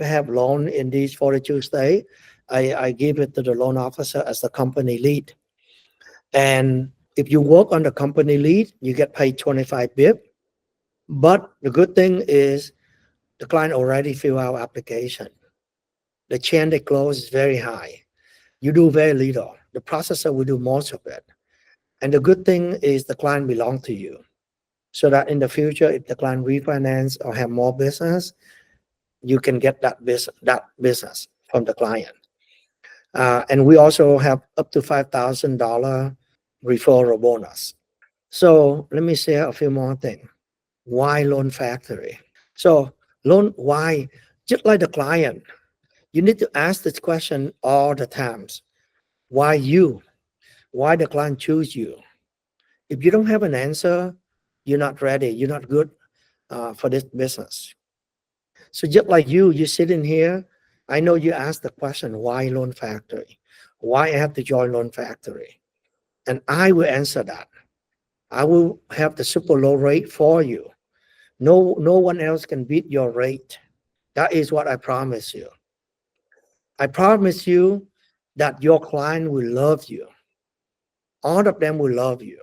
have loan in these 42 states, I give it to the loan officer as the company lead. And if you work on the company lead, you get paid 25 bip. But the good thing is the client already fill out application. The chance they close is very high. You do very little. The processor will do most of it. And the good thing is the client belong to you. So that in the future, if the client refinance or have more business, you can get that business from the client. And we also have up to $5,000 referral bonus. So let me share a few more things. Why Loan Factory? So why? Just like the client, you need to ask this question all the times. Why you? Why the client choose you? If you don't have an answer, you're not ready. You're not good for this business. So just like you sit in here, I know you asked the question, why Loan Factory? Why I have to join Loan Factory? And I will answer that. I will have the super low rate for you. No one else can beat your rate. That is what I promise you. I promise you that your client will love you. All of them will love you.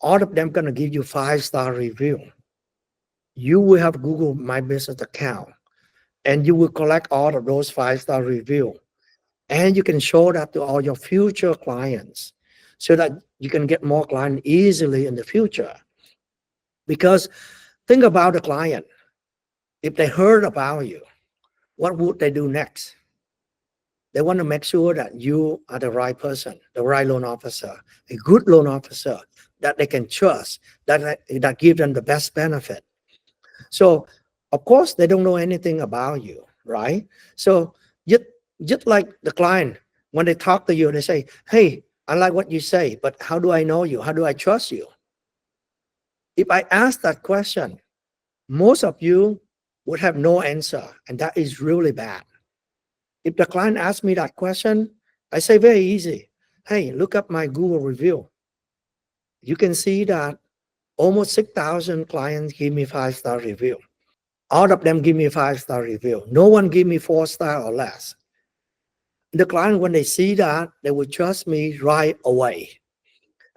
All of them gonna give you 5-star review. You will have Google My Business account and you will collect all of those 5-star review. And you can show that to all your future clients so that you can get more clients easily in the future. Because think about the client. If they heard about you, what would they do next? They want to make sure that you are the right person, the right loan officer, a good loan officer that they can trust, that give them the best benefit. So, of course, they don't know anything about you, right? So, just like the client, when they talk to you, they say, hey, I like what you say, but how do I know you? How do I trust you? If I ask that question, most of you would have no answer, and that is really bad. If the client asks me that question, I say very easy. Hey, look up my Google review. You can see that almost 6,000 clients give me 5-star review. All of them give me a 5-star review. No one give me 4-star or less. The client, when they see that, they will trust me right away.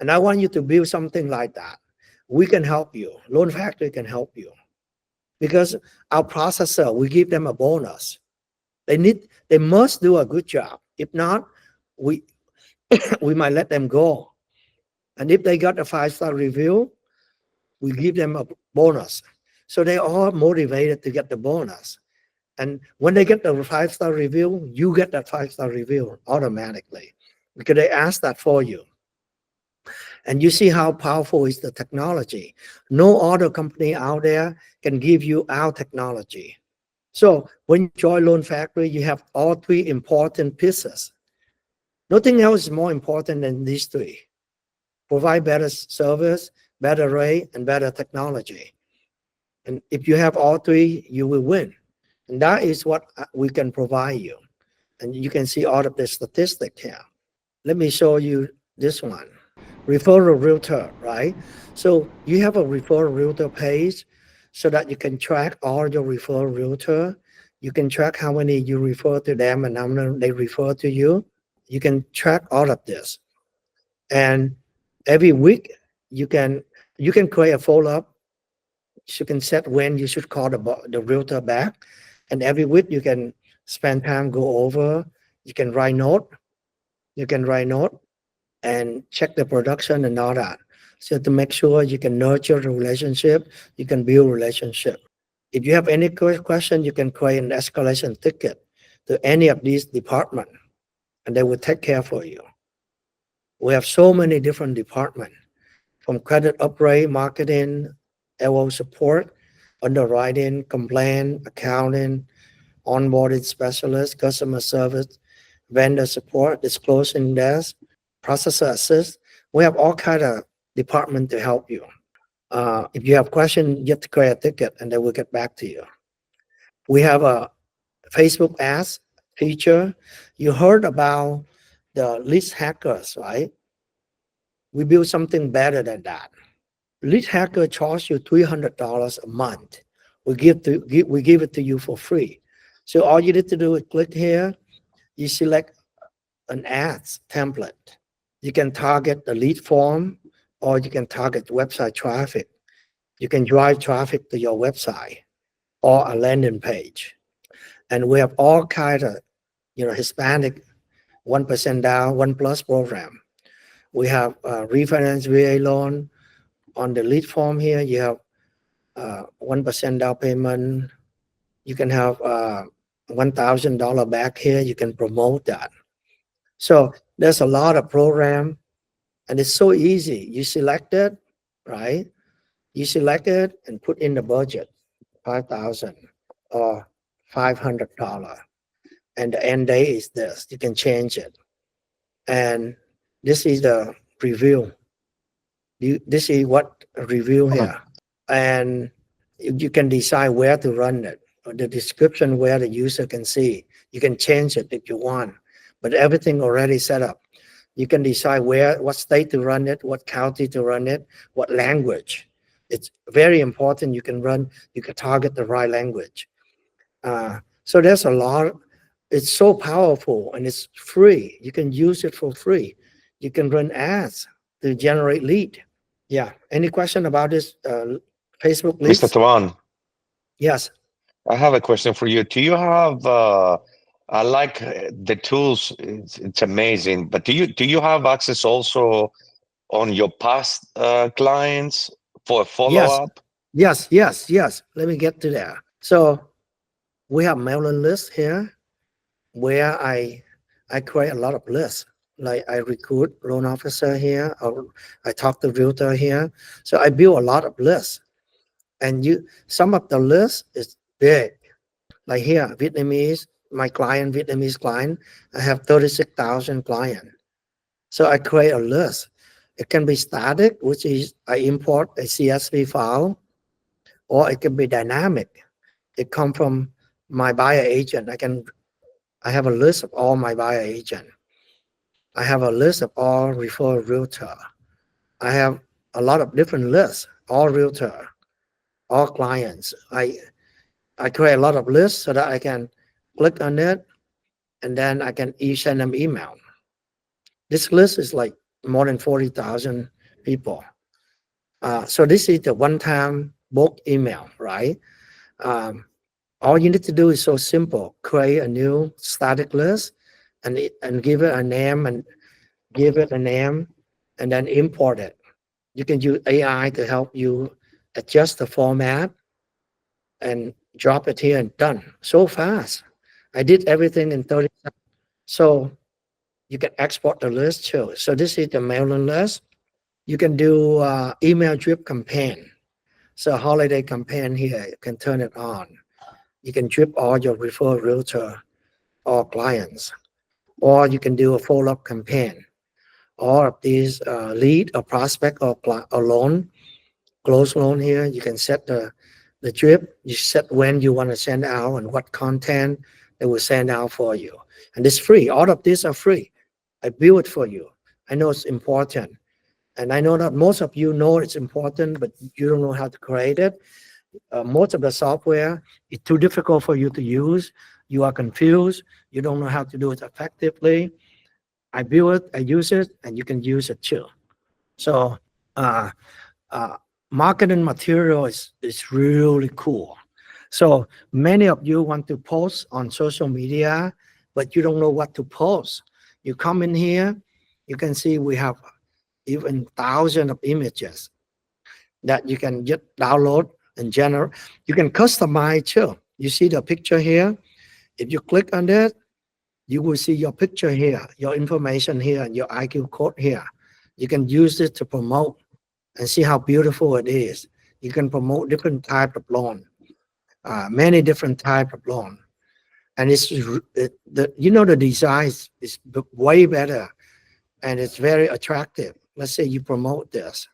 And I want you to build something like that. We can help you. Loan Factory can help you. Because our processor, we give them a bonus. They must do a good job. If not, we might let them go. And if they got a 5-star review, we give them a bonus. So they are motivated to get the bonus. And when they get the 5-star review, you get that 5-star review automatically because they ask that for you. And you see how powerful is the technology. No other company out there can give you our technology. So when you join Loan Factory, you have all 3 important pieces. Nothing else is more important than these 3. provide better service, better rate, and better technology. And if you have all three, you will win. And that is what we can provide you. And you can see all of the statistics here. Let me show you this one. Referral realtor, right? So you have a referral realtor page so that you can track all your referral realtor. You can track how many you refer to them and how many they refer to you. You can track all of this. And every week you can create a follow-up. You can set when you should call the realtor back. And every week you can spend time, go over. You can write note. You can write note and check the production and all that. So to make sure you can nurture the relationship, you can build relationship. If you have any question, you can create an escalation ticket to any of these departments, and they will take care for you. We have so many different departments, from credit upgrade, marketing, LO support, underwriting, complaint, accounting, onboarding specialist, customer service, vendor support, disclosing desk, processor assist. We have all kinds of departments to help you. If you have questions, you have to create a ticket and they will get back to you. We have a Facebook ads feature. You heard about the lead hackers, right? We build something better than that. Lead hacker charge you $300 a month. We give it to you for free. So all you need to do is click here. You select an ads template. You can target the lead form, or you can target website traffic. You can drive traffic to your website or a landing page. And we have all kinds of, Hispanic 1% down, 1+ program. We have refinance VA loan. On the lead form here, you have 1% down payment. You can have $1,000 back here. You can promote that. So there's a lot of program, and it's so easy. You select it, right? You select it and put in the budget, $5,000 or $500. And the end date is this. You can change it. And this is the review. This is what a review here. And you can decide where to run it, or the description where the user can see. You can change it if you want, but everything already set up. You can decide what state to run it, what county to run it, what language. It's very important you can target the right language. So there's a lot. It's so powerful and it's free. You can use it for free. You can run ads to generate lead. Yeah. Any question about this Facebook leads? Mr. Thuan, Yes. I have a question for you. Do you have I like the tools, it's amazing, but do you have access also on your past clients for follow-up? Yes. Let me get to that. So we have mailing list here where I create a lot of lists. Like I recruit loan officer here, or I talk to realtor here. So I build a lot of lists. And some of the lists is big. Like here, Vietnamese, my Vietnamese client, I have 36,000 clients. So I create a list. It can be static, which is I import a CSV file, or it can be dynamic. It comes from my buyer agent. I have a list of all my buyer agent. I have a list of all referral realtor. I have a lot of different lists, all realtor, all clients. I create a lot of lists so that I can click on it, and then I can send them email. This list is like more than 40,000 people. So this is the one-time bulk email, right? All you need to do is so simple. Create a new static list and give it a name and then import it. You can use AI to help you adjust the format and drop it here and done. So fast. I did everything in 30 seconds. So you can export the list too. So this is the mailing list. You can do email drip campaign. So holiday campaign here, you can turn it on. You can drip all your referral realtor or clients. Or you can do a follow-up campaign. all of these lead or prospect or loan, close loan here. You can set the drip. You set when you want to send out and what content they will send out for you. And it's free. All of these are free. I build it for you. I know it's important. And I know that most of you know it's important, but you don't know how to create it. Most of the software is too difficult for you to use. You are confused. You don't know how to do it effectively. I build it, I use it, and you can use it too. So marketing material is really cool. So many of you want to post on social media, but you don't know what to post. You come in here, you can see we have even thousands of images that you can just download and generate. You can customize too. You see the picture here. If you click on that, you will see your picture here, your information here, and your IQ code here. You can use it to promote and see how beautiful it is. You can promote different types of loan, many different types of loan. And the design is way better and it's very attractive. Let's say you promote this.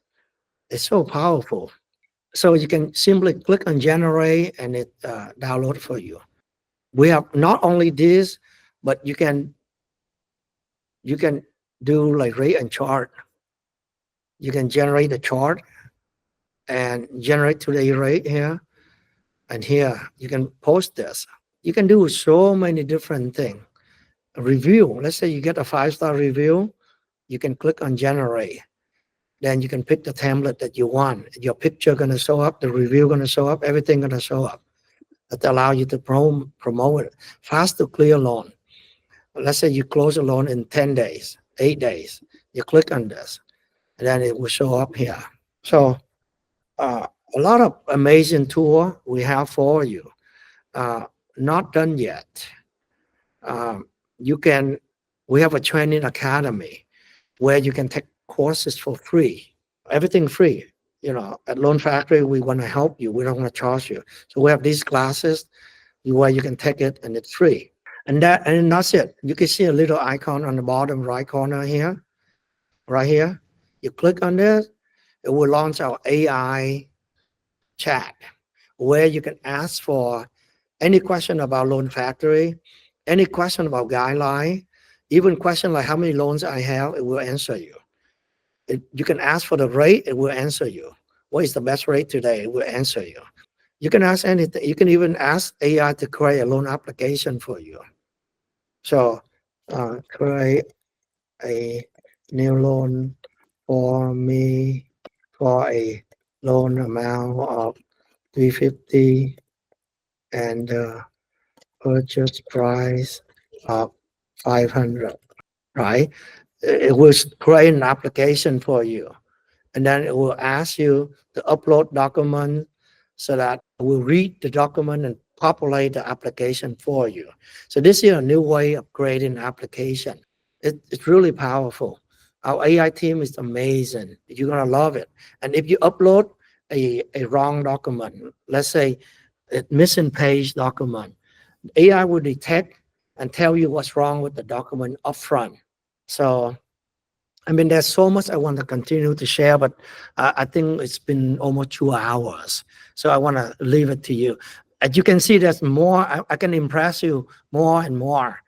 It's so powerful. So you can simply click on generate and it download for you. We have not only this, but you can do like rate and chart. You can generate a chart and generate today rate here. And here you can post this. You can do so many different things. A review. Let's say you get a 5-star review. You can click on generate. Then you can pick the template that you want. Your picture gonna show up, the review gonna show up, everything gonna show up. That allow you to promote it. Fast to clear loan. Let's say you close a loan in 10 days, 8 days. You click on this, and then it will show up here. So a lot of amazing tool we have for you. Not done yet. We have a training academy where you can take courses for free. Everything free. At Loan Factory, we want to help you. We don't want to charge you. So we have these classes where you can take it and it's free. And that's it. You can see a little icon on the bottom right corner here, right here. You click on this, it will launch our AI chat where you can ask for any question about Loan Factory, any question about guideline, even question like how many loans I have, it will answer you. You can ask for the rate, it will answer you. What is the best rate today? It will answer you. You can ask anything. You can even ask AI to create a loan application for you. So create a new loan for me for a loan amount of $350 and purchase price of $500, right? It will create an application for you. And then it will ask you to upload document so that it will read the document and populate the application for you. So this is a new way of creating an application. It's really powerful. Our AI team is amazing. You're going to love it. And if you upload a wrong document, let's say a missing page document, AI will detect and tell you what's wrong with the document upfront. So, there's so much I want to continue to share, but I think it's been almost 2 hours. So I want to leave it to you. As you can see, there's more. I can impress you more and more,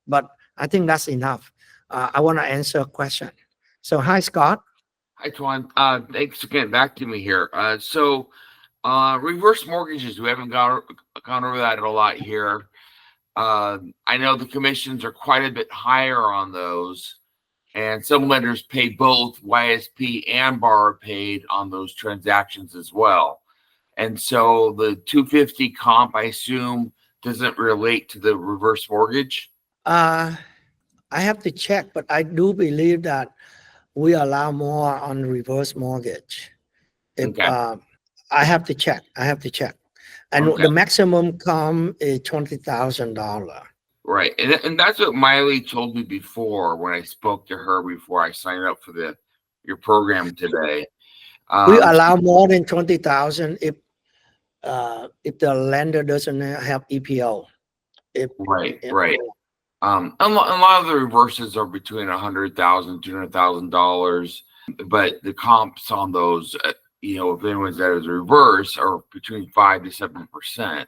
but I think that's enough. I want to answer a question. So hi, Scott. Hi, Thuan. Thanks for getting back to me here. So reverse mortgages, we haven't gone over that a lot here. I know the commissions are quite a bit higher on those, and some lenders pay both YSP and borrower paid on those transactions as well. And so the 250 comp, I assume, doesn't relate to the reverse mortgage? I have to check, but I do believe that we allow more on reverse mortgage. Okay. I have to check. And Okay. the maximum comp is $20,000. Right. And that's what Miley told me before when I spoke to her before I signed up for your program today. We allow more than 20,000 if the lender doesn't have EPO. Right. A lot of the reverses are between $100,000, $200,000, but the comps on those, if anyone's that is a reverse, are between 5 to 7%.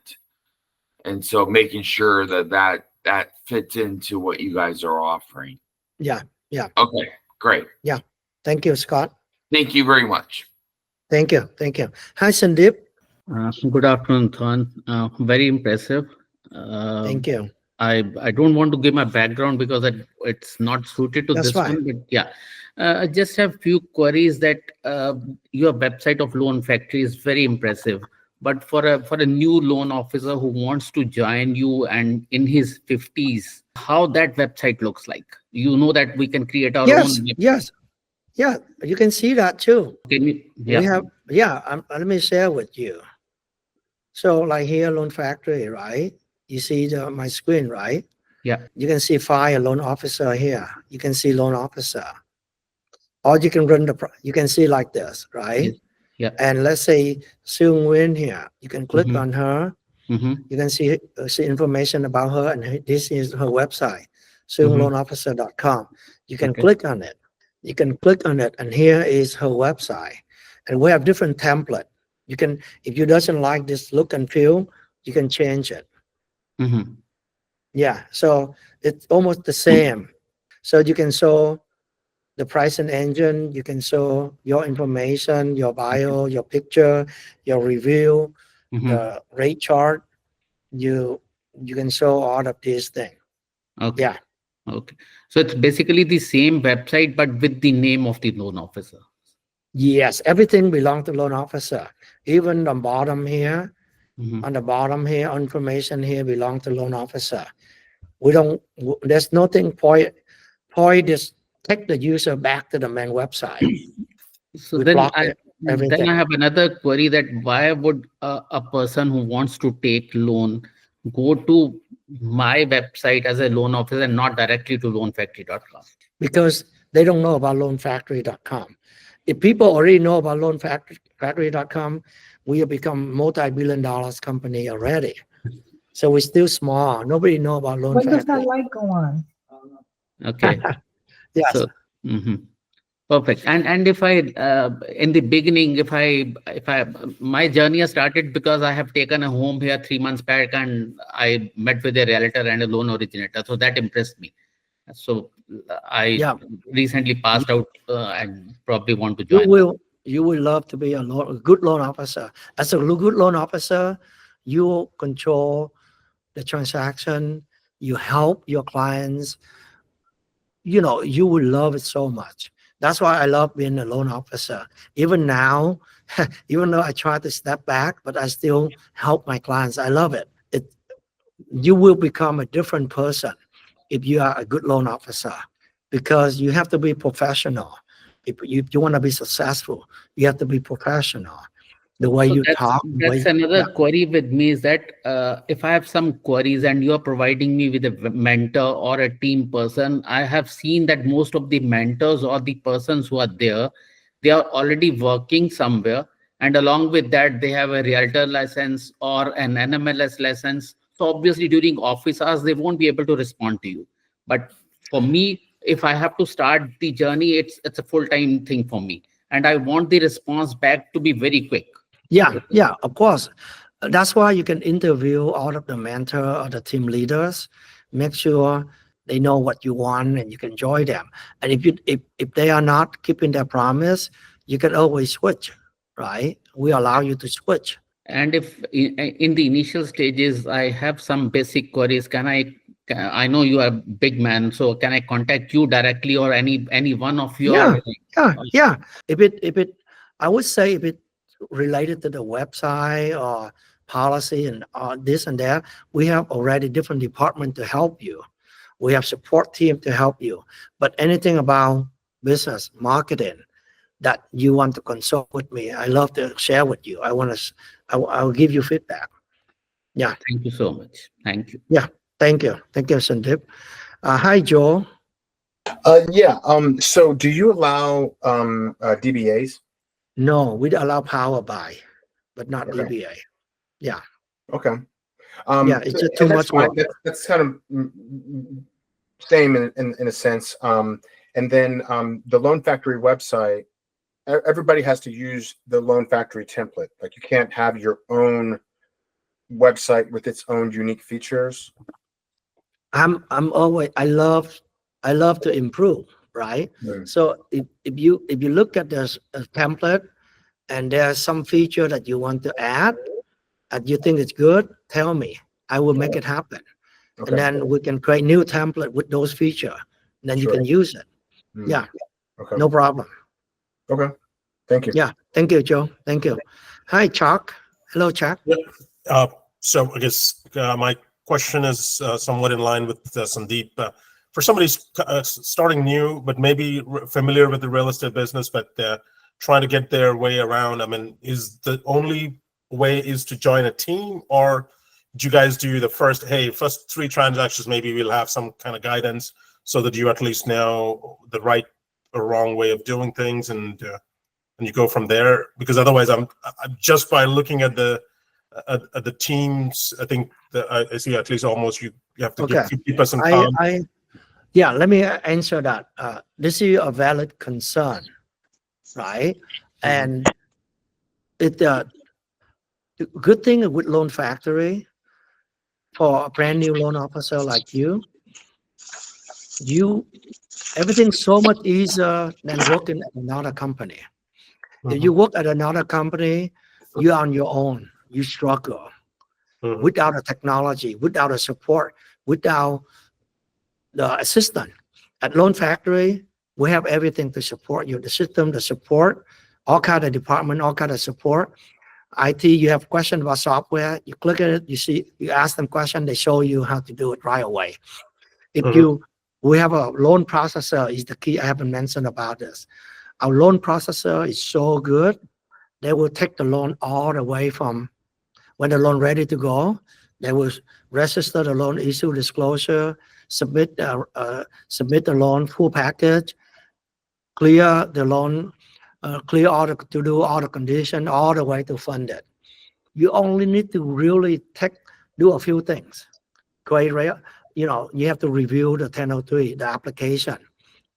And so making sure that fits into what you guys are offering. Yeah. Okay, great. Yeah. Thank you, Scott. Thank you very much. Thank you. Hi, Sandeep. Good afternoon, Thuan. Very impressive. Thank you. I don't want to give my background because it's not suited to That's this fine. one, but yeah. I just have few queries that your website of Loan Factory is very impressive. But for a new loan officer who wants to join you and in his 50s, how that website looks like? You know that we can create our own. Yes. Yeah, you can see that too. Can you? Yeah. We have, let me share with you. So like here, Loan Factory, right? You see my screen, right? Yeah. You can see file loan officer here. You can see loan officer. Or you can you can see like this, right? Yes. Yeah. And let's say Sung Win here. You can click Mhm. on her. Mhm. You can see information about her, and this is her website, Mhm. sungloanofficer.com. You can Okay. click on it. You can click on it, and here is her website. And we have different template. You can, if you doesn't like this look and feel, you can change it. Mhm. Yeah, so it's almost the same. So you can show the pricing engine, you can show your information, your bio, your picture, your review, Mhm. the rate chart. You can show all of these things. Okay. Yeah. Okay. So it's basically the same website, but with the name of the loan officer. Yes, everything belongs to loan officer. Even the bottom here, Mhm. on the bottom here, information here belongs to loan officer. There's nothing point this take the user back to the main website. So We then block I it, everything. have another query that why would a person who wants to take loan go to my website as a loan officer and not directly to loanfactory.com? Because they don't know about loanfactory.com. If people already know about loanfactory.com, we have become multi-billion-dollar company already. So we're still small. Nobody know about Loan What does Factory. that light go on? Okay. Yes. So, perfect. And if I in the beginning, if I my journey has started because I have taken a home here 3 months back and I met with a realtor and a loan originator. So that impressed me. So I recently passed out and probably want to join. You will love to be a good loan officer. As a good loan officer, you control the transaction. You help your clients. You will love it so much. That's why I love being a loan officer. Even now, even though I try to step back, but I still help my clients. I love it. You will become a different person if you are a good loan officer, because you have to be professional. If you want to be successful, you have to be professional. The way So you talk. That's another query with me is that if I have some queries and you are providing me with a mentor or a team person, I have seen that most of the mentors or the persons who are there, they are already working somewhere. And along with that, they have a realtor license or an NMLS license. So obviously during office hours, they won't be able to respond to you. But for me, if I have to start the journey, it's a full-time thing for me. And I want the response back to be very quick. Yeah, of course. That's why you can interview all of the mentor or the team leaders. Make sure they know what you want and you can join them. And if they are not keeping their promise, you can always switch, right? We allow you to switch. And if in the initial stages, I have some basic queries, I know you are a big man, so can I contact you directly or any one of your? Yeah. I would say if it related to the website or policy and this and that, we have already different department to help you. We have support team to help you. But anything about business, marketing that you want to consult with me, I love to share with you. I'll give you feedback. Yeah. Thank you so much. Thank you. Yeah. Thank you, Sandeep. Hi, Joe. Yeah. So do you allow DBAs? No, we allow power buy, but not Okay. DBA. Yeah. Okay. Yeah, it's just too and that's much fine. work. That's kind of same in a sense. And then the Loan Factory website, everybody has to use the Loan Factory template. Like you can't have your own website with its own unique features. I'm always I love to improve, right? So if you look at this template and there's some feature that you want to add and you think it's good, tell me. I will make it happen. And then we can create new template with those features. Then you can use it. Yeah. Okay. No problem. Okay. Thank you. Yeah. Thank you, Joe. Thank you. Hi, Chuck. Hello, Chuck. So I guess my question is somewhat in line with Sandeep. For somebody starting new, but maybe familiar with the real estate business, but trying to get their way around, I mean, is the only way is to join a team, or do you guys do the first 3 transactions, maybe we'll have some kind of guidance so that you at least know the right or wrong way of doing things, and you go from there? Because otherwise, I'm just by looking at the teams, I think that I see at least almost you have to give 50% count. Yeah, let me answer that. This is a valid concern, right? And the good thing with Loan Factory, for a brand new loan officer like you, everything's so much easier than working at another company. If you work at another company, you're on your own. You struggle without a technology, without a support, without the assistant. At Loan Factory, we have everything to support you. The system, the support, all kind of department, all kind of support. IT, you have questions about software, you click at it, you ask them question, they show you how to do it right away. We have a loan processor is the key. I haven't mentioned about this. Our loan processor is so good. They will take the loan all the way from when the loan ready to go. They will register the loan, issue disclosure, submit the loan full package, clear the loan, clear all the to do all the condition all the way to fund it. You only need to really do a few things. You have to review the 1003, the application,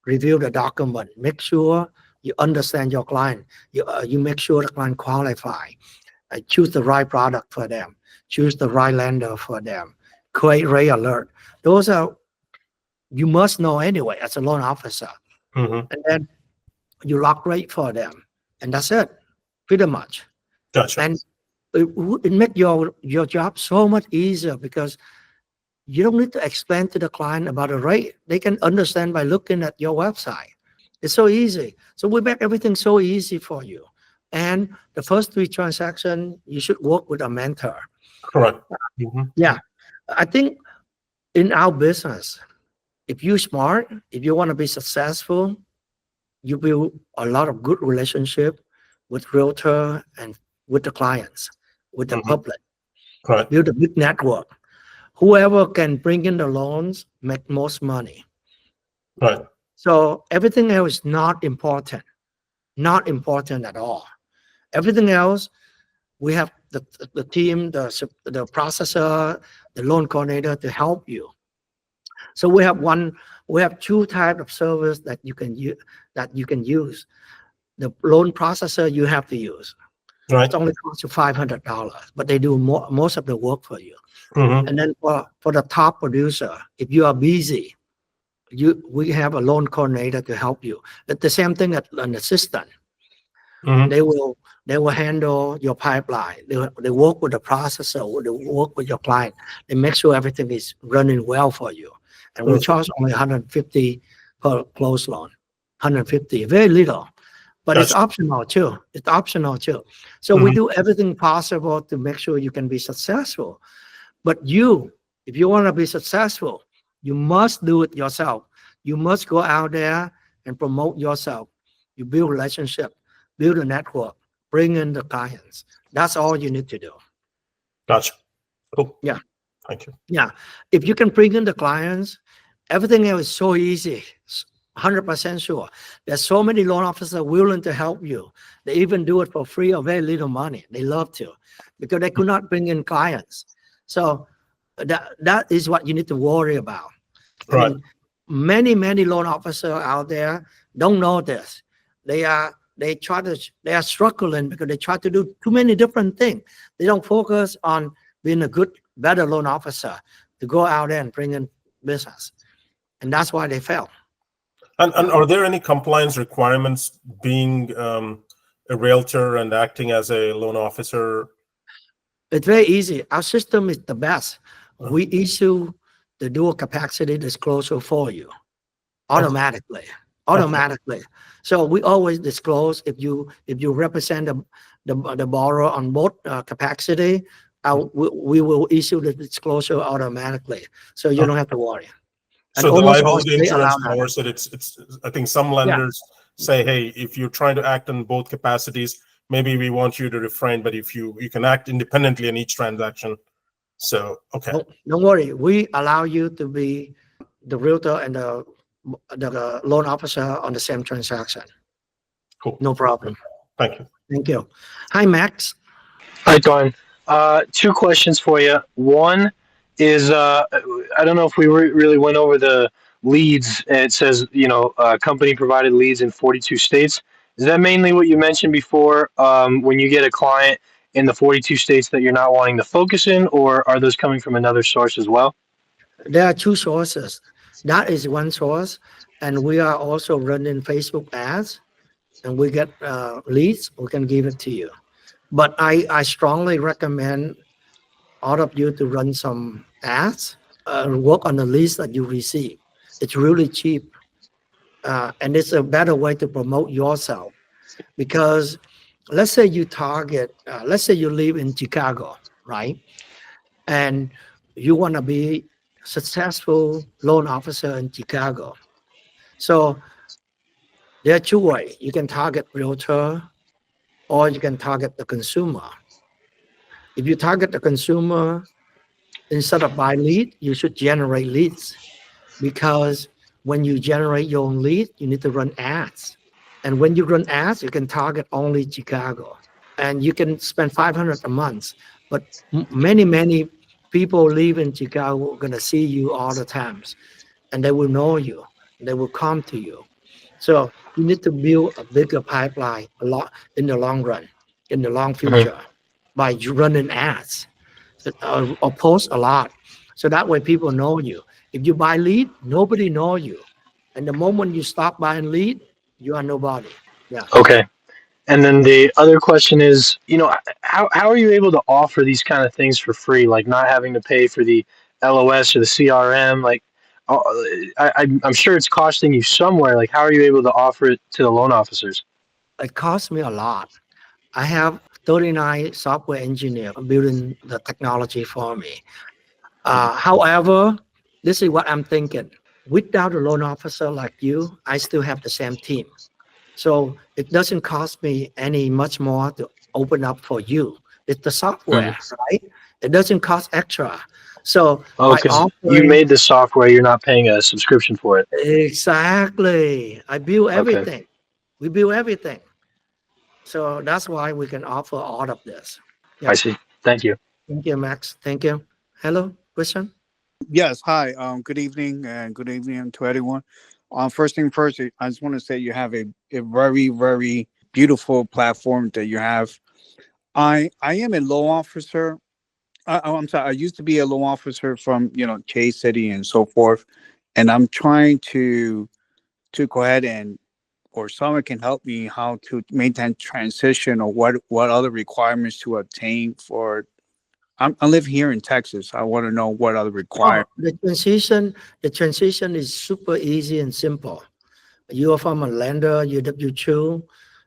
review the document, make sure you understand your client. You make sure the client qualify. Choose the right product for them. Choose the right lender for them. Create rate alert. Those are, you must know anyway as a loan officer. And then you lock rate for them. And that's it, pretty much. Gotcha. And it makes your job so much easier because you don't need to explain to the client about the rate. They can understand by looking at your website. It's so easy. So we make everything so easy for you. And the first 3 transactions, you should work with a mentor. Correct. Yeah. I think in our business, if you're smart, if you want to be successful, you build a lot of good relationship with realtor and with the clients, with the public. Right. Build a big network. Whoever can bring in the loans make most money. Right. So everything else is not important at all. Everything else, we have the team, the processor, the loan coordinator to help you. So we have 2 types of service that you can use. The loan processor you have to use. Right. It's only costs you $500, but they do most of the work for you. And then for the top producer, if you are busy, we have a loan coordinator to help you. But the same thing at an assistant. They will handle your pipeline. They work with the processor. They work with your client. They make sure everything is running well for you. And we charge only $150 per closed loan. $150, very little. But it's optional too. It's optional too. So we do everything possible to make sure you can be successful. But if you want to be successful, you must do it yourself. You must go out there and promote yourself. You build relationship, build a network, bring in the clients. That's all you need to do. Gotcha. Cool. Yeah. Thank you. Yeah. If you can bring in the clients, everything else is so easy. 100% sure. There's so many loan officers willing to help you. They even do it for free or very little money. They love to because they could not bring in clients. So that is what you need to worry about. Right. many loan officers out there don't know this. They are struggling because they try to do too many different things. They don't focus on being a better loan officer to go out there and bring in business, and that's why they fail. And are there any compliance requirements being a realtor and acting as a loan officer? It's very easy. Our system is the best. We issue the dual capacity disclosure for you automatically. So we always disclose if you represent the borrower on both capacity, we will issue the disclosure automatically, so you don't have to worry. So the liability insurance covers it. It's I think some lenders say, hey, if you're trying to act on both capacities, maybe we want you to refrain, but if you can act independently in each transaction. So okay. Don't worry. We allow you to be the realtor and the loan officer on the same transaction. Cool. No problem. Thank you. Thank you. Hi, Max. Hi, Thuan. Two questions for you. One is, I don't know if we really went over the leads. It says, company provided leads in 42 states. Is that mainly what you mentioned before when you get a client in the 42 states that you're not wanting to focus in, or are those coming from another source as well? There are two sources. That is one source, and we are also running Facebook ads, and we get leads. We can give it to you. But I strongly recommend all of you to run some ads, work on the leads that you receive. It's really cheap, and it's a better way to promote yourself. Because let's say you target, let's say you live in Chicago, right? And you want to be successful loan officer in Chicago. So there are two ways. You can target realtor, or you can target the consumer. If you target the consumer, instead of buy lead, you should generate leads, because when you generate your own lead, you need to run ads. And when you run ads, you can target only Chicago, and you can spend $500 a month. But many people live in Chicago are gonna see you all the times, and they will know you. They will come to you. So you need to build a bigger pipeline a lot in the long run, in the long future, by running ads or post a lot. So that way people know you. If you buy lead, nobody know you. And the moment you stop buying lead, you are nobody. Yeah. Okay. And then the other question is, how are you able to offer these kind of things for free, like not having to pay for the LOS or the CRM? Like, I'm sure it's costing you somewhere. Like, how are you able to offer it to the loan officers? It costs me a lot. I have 39 software engineers building the technology for me. However, this is what I'm thinking. Without a loan officer like you, I still have the same team. So it doesn't cost me any much more to open up for you. It's the software, right? It doesn't cost extra. So because you made the software, you're not paying a subscription for it. Exactly. I build everything. Okay. We build everything. So that's why we can offer all of this. Yeah. I see. Thank you. Thank you, Max. Thank you. Hello, Christian. Yes. Hi. Good evening, and good evening to everyone. First thing first, I just want to say you have a very, very beautiful platform that you have. I am a loan officer. I'm sorry. I used to be a loan officer from J City and so forth, and I'm trying to go ahead and, or someone can help me how to make that transition, or what other requirements to obtain for. I live here in Texas. I want to know what other requirements. The transition is super easy and simple. You are from a lender, you W2,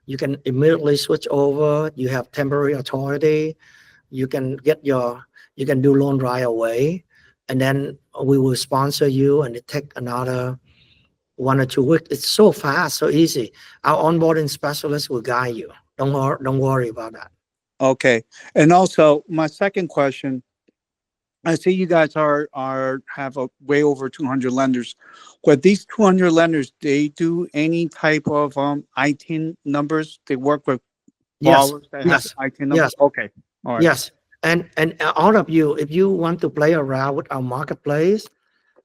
you can immediately switch over. You have temporary authority. You can do loan right away, and then we will sponsor you, and it take another 1 or 2 weeks. It's so fast, so easy. Our onboarding specialist will guide you. Don't worry about that. Okay. And also my second question, I see you guys have way over 200 lenders. With these 200 lenders, they do any type of ITIN numbers? They work with borrowers that have ITIN numbers? Yes. Okay. All right. Yes. And all of you, if you want to play around with our marketplace,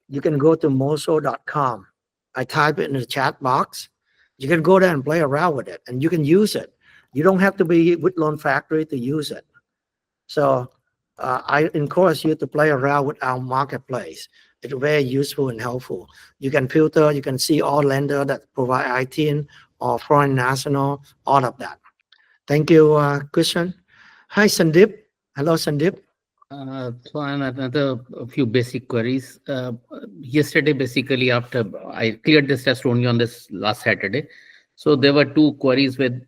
you can go to moso.com. I type it in the chat box. You can go there and play around with it, and you can use it. You don't have to be with Loan Factory to use it. So I encourage you to play around with our marketplace. It's very useful and helpful. You can filter, you can see all lenders that provide ITIN or foreign national, all of that. Thank you, Christian. Hi, Sandeep. Hello, Sandeep. Thuan, another few basic queries. Yesterday, basically, after I cleared this test only on this last Saturday. So there were two queries with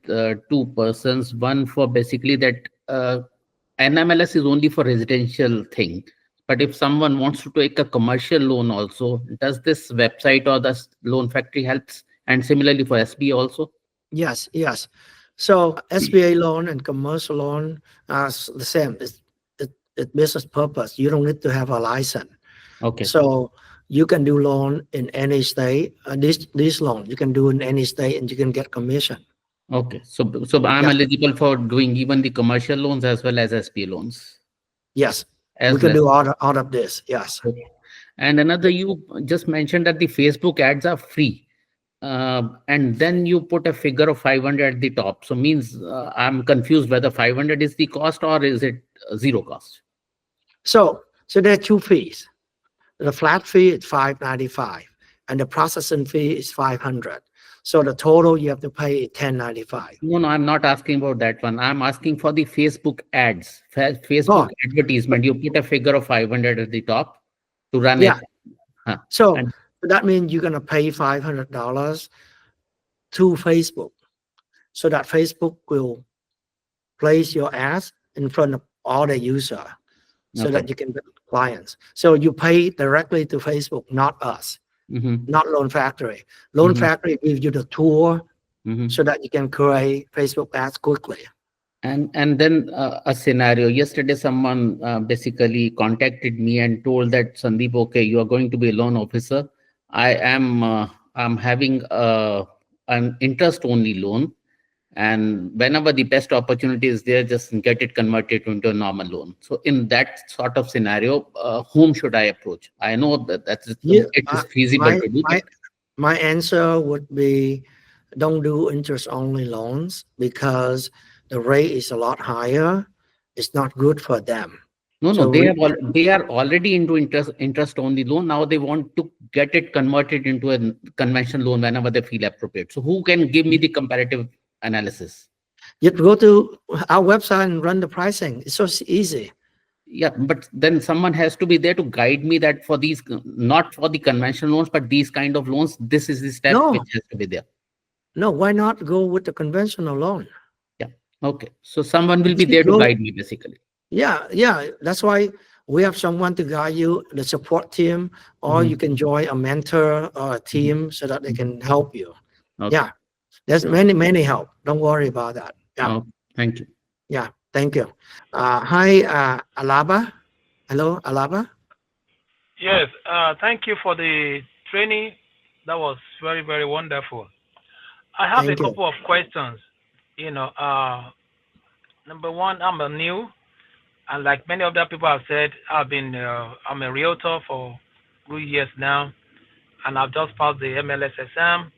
two persons. One for basically that NMLS is only for residential thing. But if someone wants to take a commercial loan also, does this website or the Loan Factory helps? And similarly for SBA also? Yes, yes. So SBA loan and commercial loan are the same. It's business purpose. You don't need to have a license. Okay. So you can do loan in any state. This loan you can do in any state, and you can get commission. Okay. So I'm eligible for doing even the commercial loans as well as SBA loans. Yes. We can do all of this. Yes. Okay. And another, you just mentioned that the Facebook ads are free. And then you put a figure of 500 at the top. So means I'm confused whether 500 is the cost or is it zero cost? So there are two fees. The flat fee is $595, and the processing fee is $500. So the total you have to pay is $1095. No, I'm not asking about that one. I'm asking for the Facebook ads, Facebook advertisement. You put a figure of 500 at the top to run it. So that means you're gonna pay $500 to Facebook, so that Facebook will place your ads in front of all the user, so that you can get clients. So you pay directly to Facebook, not us. Not Loan Factory. Loan Factory gives you the tool so that you can create Facebook ads quickly. And then a scenario. Yesterday, someone basically contacted me and told that, Sandeep, okay, you are going to be a loan officer. I'm having an interest-only loan, and whenever the best opportunity is there, just get it converted into a normal loan. So in that sort of scenario, whom should I approach? I know that it is feasible to do. My answer would be, don't do interest-only loans because the rate is a lot higher. It's not good for them. No, they are already into interest-only loan. Now they want to get it converted into a conventional loan whenever they feel appropriate. So who can give me the comparative analysis? You go to our website and run the pricing. It's so easy. Yeah, but then someone has to be there to guide me that for these, not for the conventional loans, but these kind of loans, this is the step which has to be there. No, why not go with the conventional loan? Yeah. Okay. So someone will be there to guide me basically. Yeah. That's why we have someone to guide you, the support team, or you can join a mentor or a team so that they can help you. Okay. Yeah. There's many help. Don't worry about that. Yeah. Oh, thank you. Yeah. Thank you. Hi, Alaba. Hello, Alaba. Yes. Thank you for the training. That was very, very wonderful. I have a couple of questions. Number one, I'm a new, and like many other people have said, I'm a realtor for good years now, and I've just passed the MLS exam.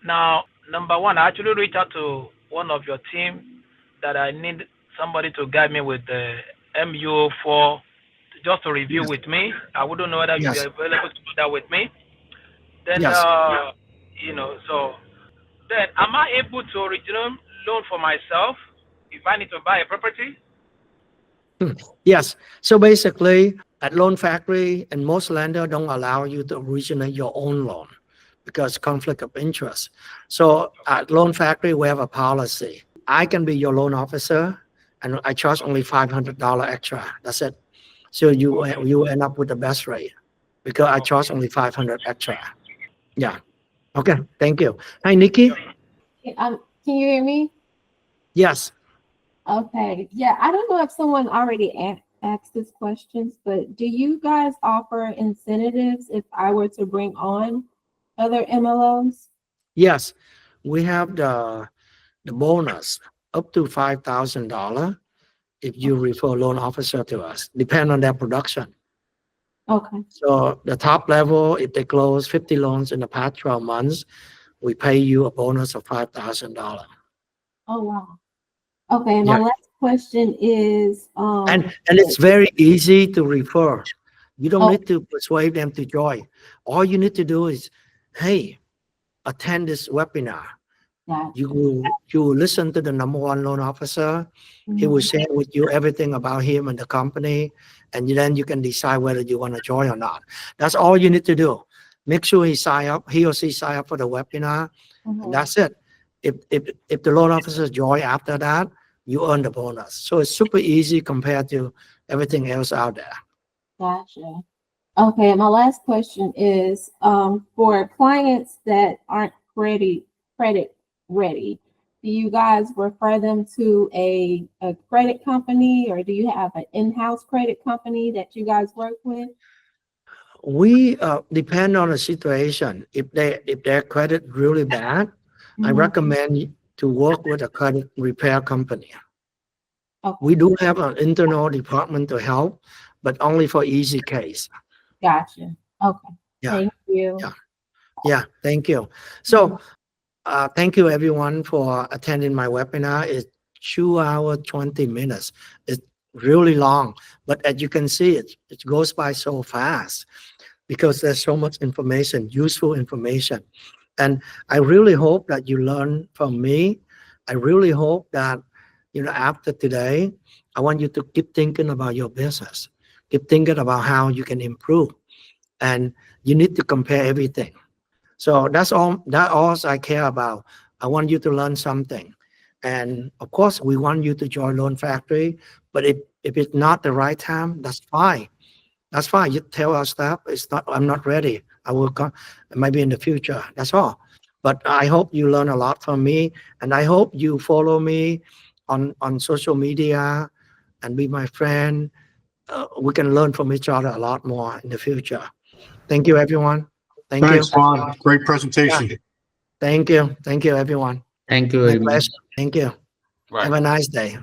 Now, number one, I actually reached out to one of your team that I need somebody to guide me with the MU4 just to review with me. I wouldn't know whether you'll be available to do that with me. Then, so then am I able to original loan for myself if I need to buy a property? Yes. So basically, at Loan Factory, and most lenders don't allow you to originate your own loan because conflict of interest. So at Loan Factory, we have a policy. I can be your loan officer, and I charge only $500 extra. That's it. So you end up with the best rate because I charge only $500 extra. Yeah. Okay. Thank you. Hi, Nikki. Can you hear me? Yes. Okay. Yeah. I don't know if someone already asked this questions, but do you guys offer incentives if I were to bring on other MLOs? Yes. We have the bonus up to $5,000 if you refer a loan officer to us, depend on their production. Okay. So the top level, if they close 50 loans in the past 12 months, we pay you a bonus of $5,000. Oh, wow. Okay, and my Yeah. last question is, And it's very easy to refer. You don't Oh. need to persuade them to join. All you need to do is, hey, attend this webinar. Gotcha. You will listen to the #1 loan officer. He will share with you everything about him and the company, and then you can decide whether you want to join or not. That's all you need to do. Make sure he or she sign up for the webinar, and that's it. If the loan officer join after that, you earn the bonus. So it's super easy compared to everything else out there. Gotcha. Okay, and my last question is, for clients that aren't credit ready, do you guys refer them to a credit company, or do you have an in-house credit company that you guys work with? We depend on the situation. If their credit really bad, I recommend to work with a credit repair company. Okay. We do have an internal department to help, but only for easy case. Gotcha. Okay. Yeah. Thank you. Yeah, thank you. So thank you everyone for attending my webinar. It's 2 hours, 20 minutes. It's really long, but as you can see, it goes by so fast because there's so much information, useful information. And I really hope that you learn from me. I really hope that, after today, I want you to keep thinking about your business. Keep thinking about how you can improve. And you need to compare everything. So that's all I care about. I want you to learn something. And of course, we want you to join Loan Factory. But if it's not the right time, that's fine. That's fine. You tell us that I'm not ready. I will come maybe in the future. That's all. But I hope you learn a lot from me. And I hope you follow me on social media and be my friend. We can learn from each other a lot more in the future. Thank you, everyone. Thanks, Thuan. Great presentation. Yeah. Thank you. Thank you, everyone. Thank you My very much. pleasure. Thank you. Right. Have a nice day.